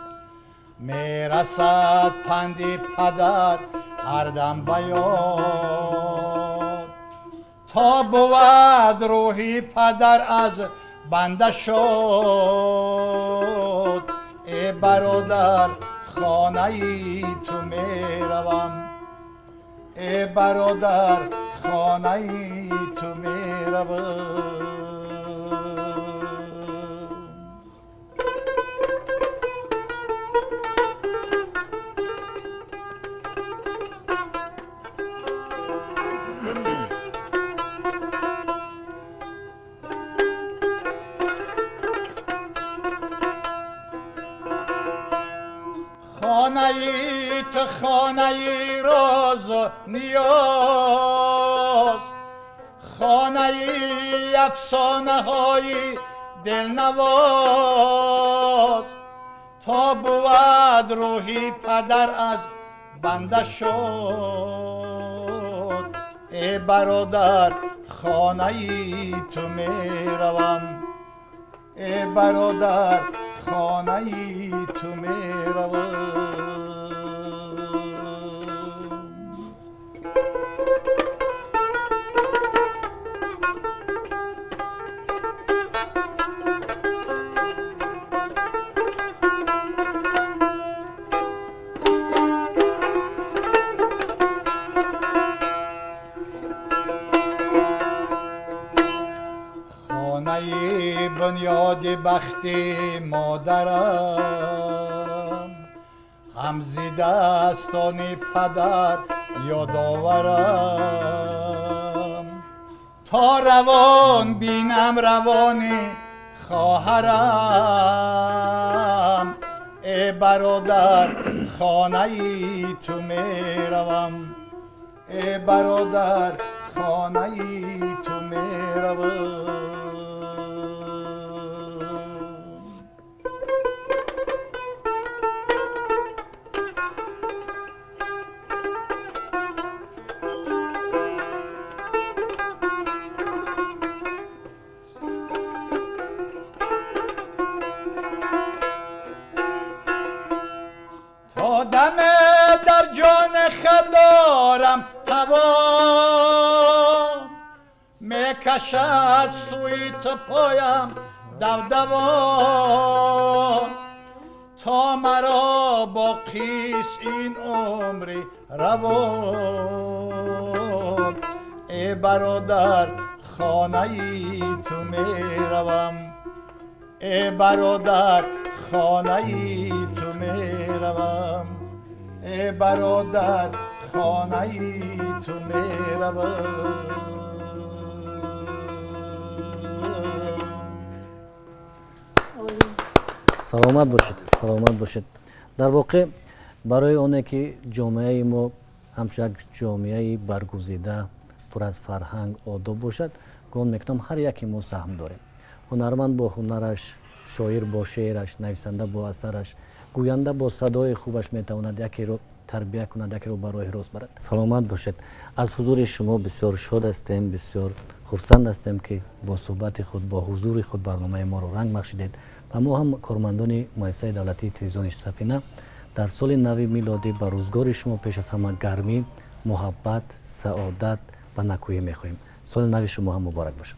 میرسد پندی پدر هر دم به یاد، تا بود روحی پدر از بنده شد، ای برادر خانه ای تو میروم، ای برادر خانه ای تو میروم. خانه ای تو خانه ای راز و نیاز، خانه ای افسانه های دلنواز، تا بود روحی پدر از بنده شد، ای برادر خانه تو میروم ای برادر خانه تو میروم بنیاد بخت مادرم هم ز دستان پدر یادآورم تا روان بینم روان خواهرم ای برادر خانه تو میروم ای برادر خانه تو میروم آدم در جان خدارم توان میکشد سوی تو پایم دودوان تا مرا باقیست این عمری روان ای برادر خانه تو میروم ای برادر خانه تو میروم ای برادر خانه تو میروم سلامت باشید سلامت باشید. در واقع برای اونه که جامعه ما همچون یک جامعه برگزیده پر از فرهنگ آداب باشد گمان میکنم هر یکی ما سهم داریم. هنرمند با هنرش، شاعر با شعرش، نویسنده با اثرش، گوینده با صدای خوبش میتواند یکی رو تربیت کند، یکی رو برای راست برد. سلامت باشید. از حضور شما بسیار شاد هستیم، بسیار خرسند هستیم که با صحبت خود، با حضور خود برنامه ما رو رنگ بخشیدید و ما هم کارمندان مؤسسه دولتی تلویزیون سفینه در سال نو میلادی به روزگار شما پیش از همه گرمی، محبت، سعادت و نکویی میخواهیم. سال نو شما هم مبارک باشه.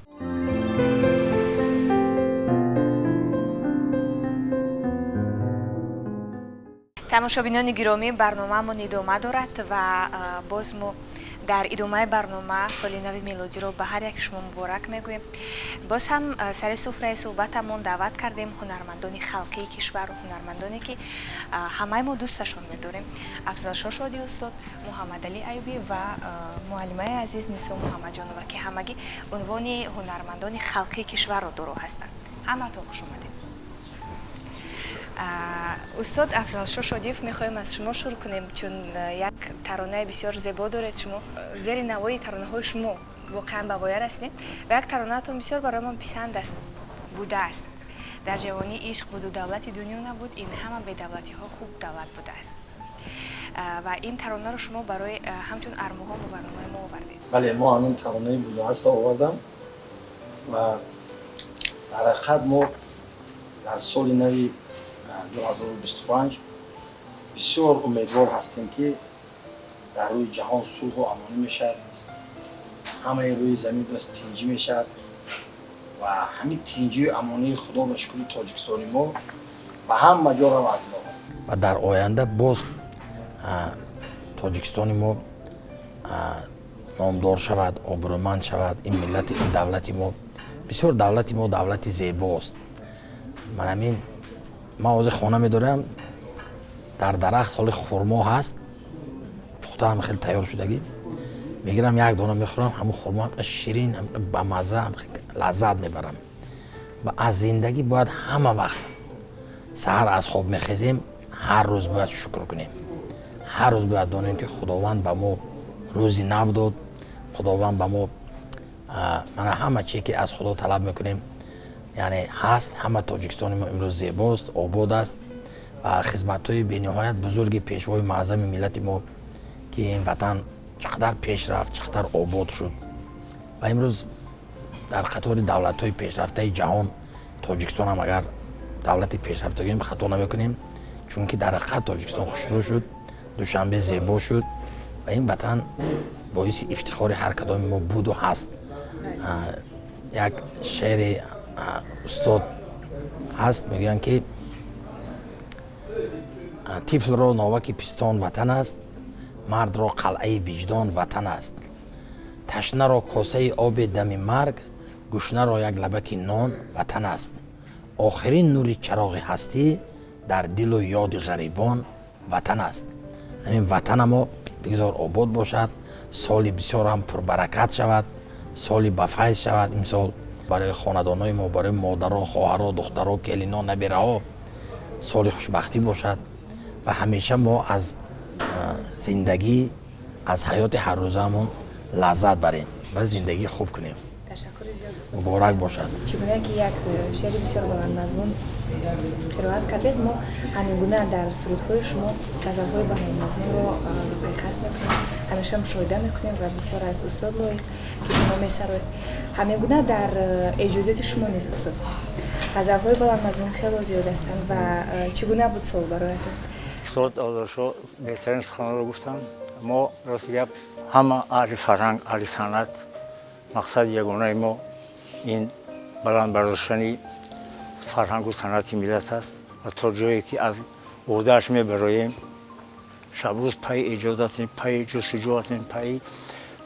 тамошобинони гиромӣ барномаамон идома дорад ва боз мо дар идомаи барнома соли нави мелодиро ба ҳар яки шумо муборак мегӯем. боз ҳам сари суфраи суҳбатамон даъват кардем ҳунармандони халқии кишвару ҳунармандоне ки ҳамаи мо дӯсташон медорем. афзалшо шодӣ устод, муҳаммадалӣ айюбӣ ва муаллимаи азиз нисо муҳаммадҷонова ки ҳамагӣ унвони ҳунармандони халқии кишварро доро ҳастанд. ҳамаатон хуш омадед. устод афзалшо шодиев мехоҳем аз шумо шурӯъ кунем, чун як таронаи бисёр зебо доред шумо. зери навои таронаҳои шумо воқеан ба воя расидем ва як таронаатон бисёр барои ман писанд будааст. дар ҷавонӣ ишқ буду давлати дунё набуд, ин ҳама бедавлатиҳо хуб давлат будааст. ва ин таронаро шумо барои ҳамчун армуҳо ба барномаи мо овардед. бале, мо ҳамин таронаи будааста овардам ва дар ҳақиқат мо дар соли нави 2025 бисёр умедвор ҳастем ки дар рӯи ҷаҳон сулҳу амонӣ мешавад, ҳамаи рӯи замин дост тинҷӣ мешавад ва ҳамин тинҷию амонии худо ба шукри тоҷикистони мо ба ҳама ҷо равад ва дар оянда боз тоҷикистони мо номдор шавад, обрӯманд шавад. Ин миллати, ин давлати мо бисёр давлати мо давлати зебост. ман ҳамин ман ҳозир хона медорам, дар дарахт ҳоли хурмо ҳаст, пухтаам хеле тайёр шудагӣ. мегирам як дона мехӯрам, ҳамун хурмо ширин, ба мазза, лаззат мебарам. ва аз зиндагӣ бояд ҳама вақт саҳар аз хоб мехезем, ҳар рӯз бояд шукр кунем. ҳар рӯз бояд донем ки худованд ба мо рӯзи нав дод, худованд ба мо мана ҳама чие ки аз худо талаб мекунем яъне ҳаст. ҳама тоҷикистони мо имрӯз зебост, обод аст ва хизматҳои бениҳоят бузурги пешвои маъзами миллати мо ки ин ватан چقدر پیش رفت، چقدر آباد شد و امروز در قطار دولت‌های پیشرفته جهان تاجیکستان هم اگر دولت پیشرفته بگیم خطا نمیکنیم، چون که در حقیقت تاجیکستان خوشرو شد، دوشنبه زیبا شد و این وطن باعث افتخار هر کدام ما بود و هست. یک شعر استاد هست میگن که طفل را ناوک پستان وطن است، مرد را قلعه وجدان وطن است. تشنه را کاسه آب دم مرگ، گشنه را یک لبک نان وطن است. آخرین نور چراغ هستی در دل و یاد غریبان وطن است. همین وطن ما بگذار آباد باشد، سالی بسیار هم پربرکت شود، سالی بفیض شود. این سال برای خاندانهای ما، برای مادرها، خواهرها، دخترها، کلینا، نبیره‌ها سال خوشبختی باشد و همیشه ما از زندگی، از حیات هر روزمون لذت بریم و زندگی خوب کنیم. تشکر زیاد. مبارک باشد. چگونه که یک شعر بسیار بلند مضمون قرائت کردید، ما همین گونه در سرودهای شما غزل‌های بلند مضمون رو پیخست میکنیم، همیشه مشاهده میکنیم و بسیار از استاد لایق که شما میسرید همین گونه در ایجادات شما نیست استاد. غزل‌های بلند مضمون خیلی زیاد هستند و چگونه بود سال برایتون؟ استاد آدرشو بهترین سخنان رو گفتن. ما راست گپ همه اهل فرهنگ، اهل صنعت، مقصد یگانه ما این بلند برداشتن فرهنگ و صنعت ملت است و تا جایی که از عهده‌اش میبراییم شب روز پای ایجاد هستیم، پای جستجو هستیم، پای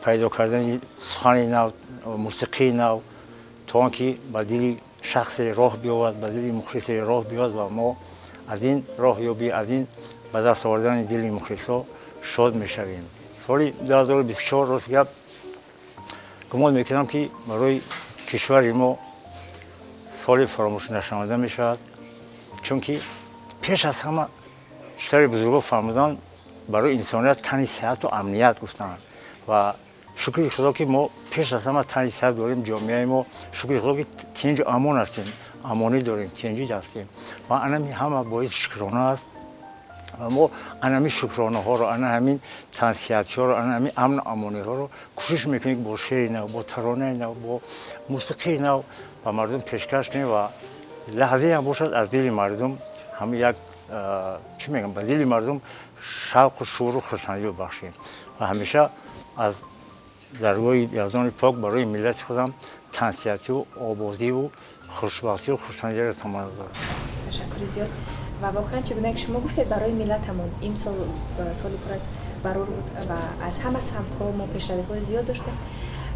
پیدا کردن سخن نو، موسیقی نو، تا آنکه به دل شخص راه بیاورد، به دل مخلص راه بیاید و ما از این راه یابی، از این به دست آوردن دل مخلصا شاد میشویم. سال 2024 راست گپ گمان میکنم که برای کشور ما سال فراموش نشونده میشود، چون که پیش از همه بیشتر بزرگا فرمودن برای انسانیت تن صحت و امنیت گفتن و شکر خدا که ما پیش از همه تن صحت داریم. جامعه ما شکر خدا که تنج امان هستیم، امانی داریم، تنجی هستیم و اینمی همه باعث شکرانه است و ما اینمی شکرانه ها رو، همین تنصیحاتی ها رو، همین امن امانی ها رو کوشش میکنیم که با شعر نو، با ترانه نو، با موسیقی نو و مردم پیشکش کنیم و لحظه هم باشد از دل مردم همین یک چی میگم، به دل مردم شوق و شور و خرسندی ببخشیم و همیشه از درگاه یزدان پاک برای ملت خودم تنصیحاتی و آبادی و خوشبختی و خرسندی را تمنا دارم. تشکر زیاد. و واقعا چگونه که شما گفتید برای ملتمون این سال سالی پر از برور بود و از همه سمت‌ها ما پیشروی‌های زیاد داشتیم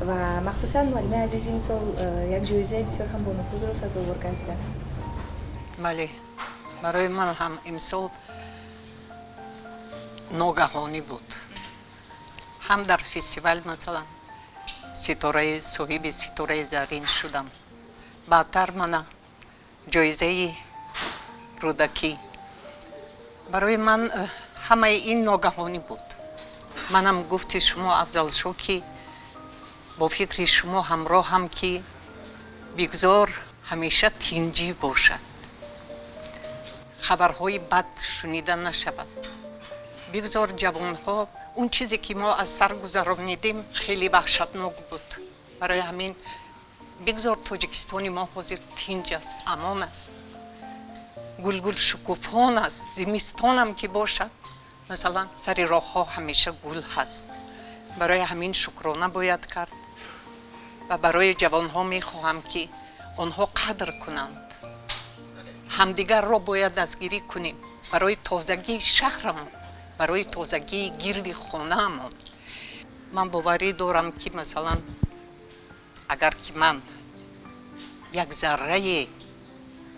و مخصوصا معلم عزیز این سال یک جایزه بسیار هم با نفوذ رو سزاوار کردن. بله، برای من هم این سال ناگهانی بود. هم در فستیوال مثلا ستاره صاحب ستاره زرین شدم. بعدتر من جایزه رودکی. برای من همه این ناگهانی بود. منم گفت شما افضل شو که با فکر شما همراه هم که بگذار همیشه تنجی باشد، خبرهای بد شنیده نشود، بگذار جوانها اون چیزی که ما از سر گذراندیم خیلی وحشتناک بود. برای همین بگذار تاجیکستان ما حاضر تنج است، امان است، گل شکوفان است، زمستان هم که باشد مثلا سر راه ها همیشه گل هست. برای همین شکرانه باید کرد و برای جوان ها می خواهم که آنها قدر کنند. همدیگر را باید دستگیری کنیم برای تازگی شهرمون، برای تازگی گرد خانه‌مون. من باوری دارم که مثلا اگر که من یک ذره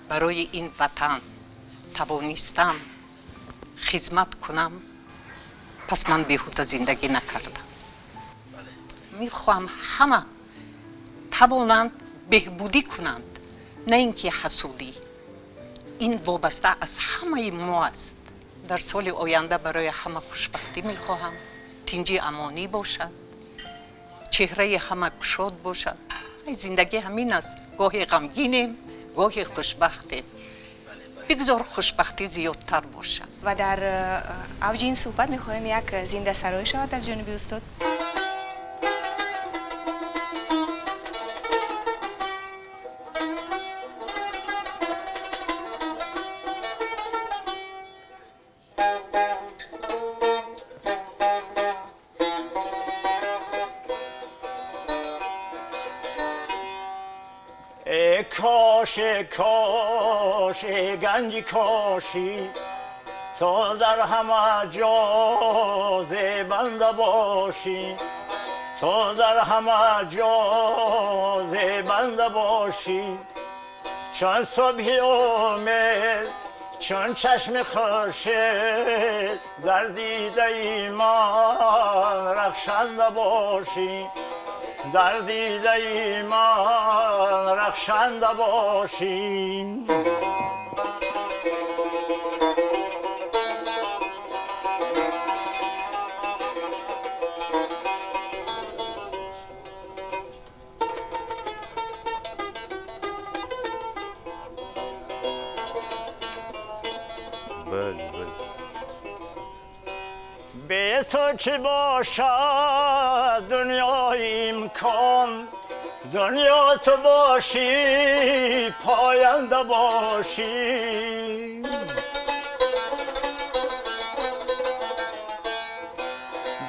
برای این وطن توانستم خدمت کنم، پس من بیهوده زندگی نکردم. میخوام همه توانند بهبودی کنند، نه اینکه حسودی. این وابسته از همه ما است. در سال آینده برای همه خوشبختی میخواهم، تنجی امانی باشد، چهره همه گشاد باشد. زندگی همین است، گاهی غمگینیم، گاهی خوشبختیم. بگذار خوشبختی زیادتر باشد. و در اوج این صحبت میخواهیم یک زنده سرای شود از جانب استاد. کاش کاش گنج کاشی تا در همه جا زیبنده باشی تا در همه جا زیبنده باشی چون صبحی امید چون چشم خورشید در دیده ایمان رخشنده باشی در دیده ایمان رخشنده باشی به تو چی باشد دنیا امکان دنیا تو باشی پاینده باشی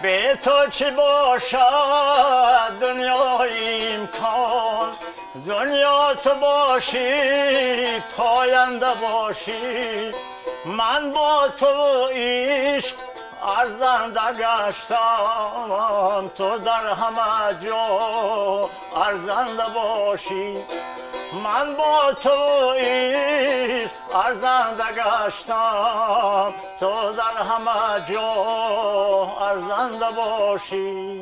به تو چی باشد دنیا امکان دنیا تو باشی پاینده باشی من با تو عشق ارزنده گشتم تو در همه جا ارزنده باشی من با تو عشق ارزنده گشتم تو در همه جا ارزنده باشی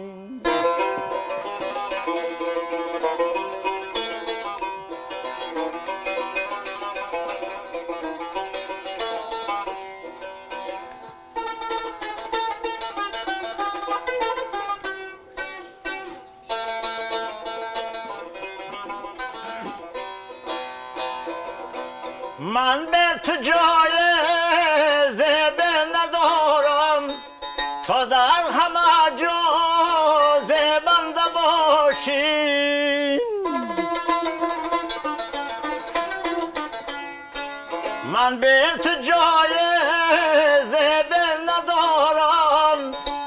من به تو جای زیبه ندارم تا در همه جا زیبنده باشی من به تو جای زیبه ندارم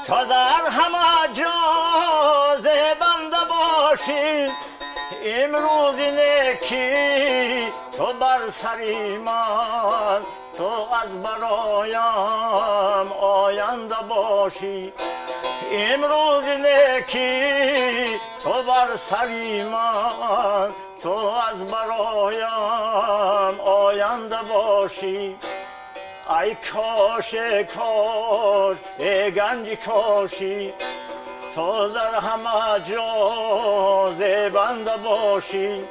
تا در همه جا زیبنده باشی امروز نیکی تو بر سری من تو از برایم آینده باشی امروز نیکی تو بر سری من تو از برایم آینده باشی ای کاش کاش ای گنج کاشی تو در همه جا زیبنده باشی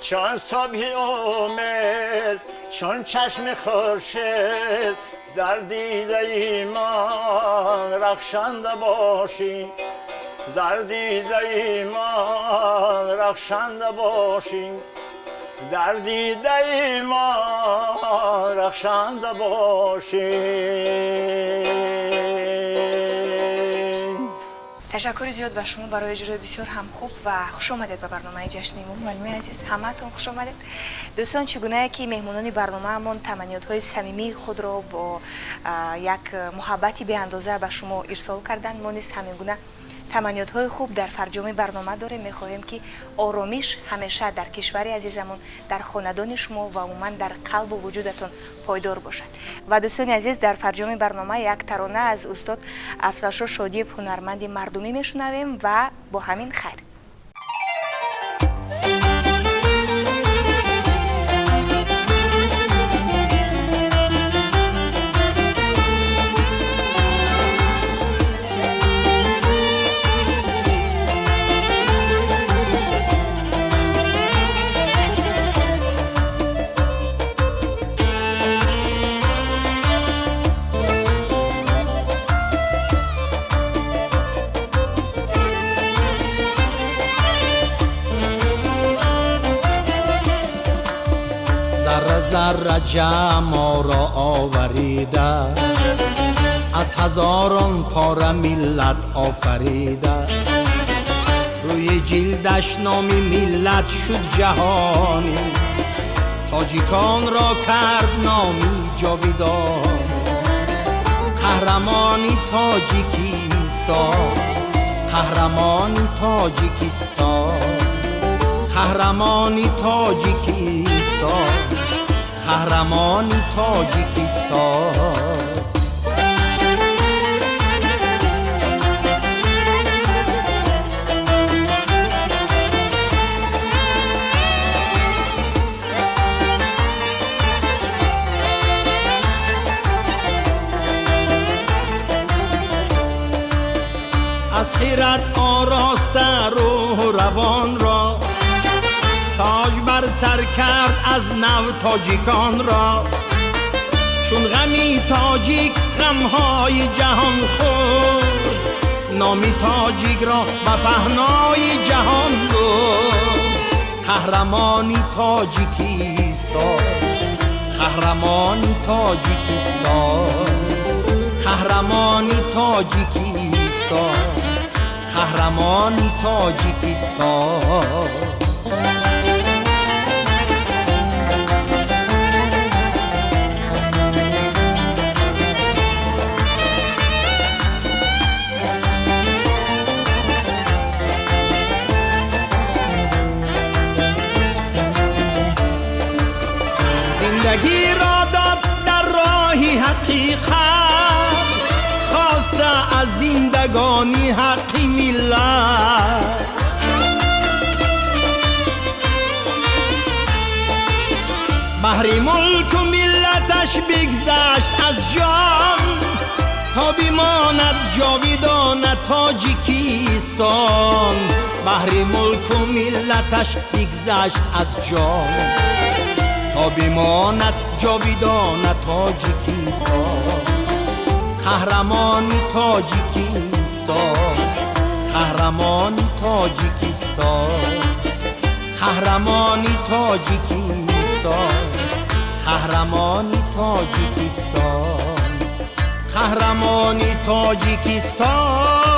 چون صبح امید چون چشم خورشید در دیده ایمان رخشنده باشی در دیده ایمان رخشنده باشی در دیده ایمان رخشنده باشی تشکر زیاد به شما برای اجرای بسیار هم خوب و خوش آمدید به برنامه جشن ایمون. معلمی عزیز همتون خوش آمدید. دوستان چگونه که مهمونان برنامه‌مون تمنیات‌های صمیمی خود را با یک محبتی به اندازه به شما ارسال کردن، ما نیز همین گونه تمنیات‌های خوب در فرجام برنامه داریم. می‌خواهیم که آرامش همیشه در کشور عزیزمون، در خاندان شما و عموما در قلب و وجودتون پایدار باشد. و دوستان عزیز در فرجام برنامه یک ترانه از استاد افضلشاه شادیف هنرمند مردمی میشنویم و با همین خیر. ذره جمع را آوریده از هزاران پاره ملت آفریده روی جلدش نامی ملت شد جهانی تاجیکان را کرد نامی جاویدان قهرمانی تاجیکستان قهرمانی تاجیکستان قهرمانی تاجیکستان، قهرمانی تاجیکستان. از خیرت آراسته روح و روان را، تاج بر سر کرد از نو تاجیکان را. چون غمی تاجیک غمهای جهان خورد، نامی تاجیک را به پهنای جهان برد. قهرمانی تاجیکستان، قهرمانی تاجیکستان، قهرمانی تاجیکستان، قهرمانی تاجیکستان. زندگی را داد در راهی حقیقت، خواسته از زندگانی حقی ملت. بهر ملک و ملتش بگذشت از جان، تا بماند جاویدانه تاجیکستان. بهر ملک و ملتش بگذشت از جان، تا بماند جاویدانه تاجیکستان. قهرمانی تاجیکستان، قهرمانی تاجیکستان، قهرمانی تاجیکستان، قهرمانی تاجیکستان، قهرمانی تاجیکستان.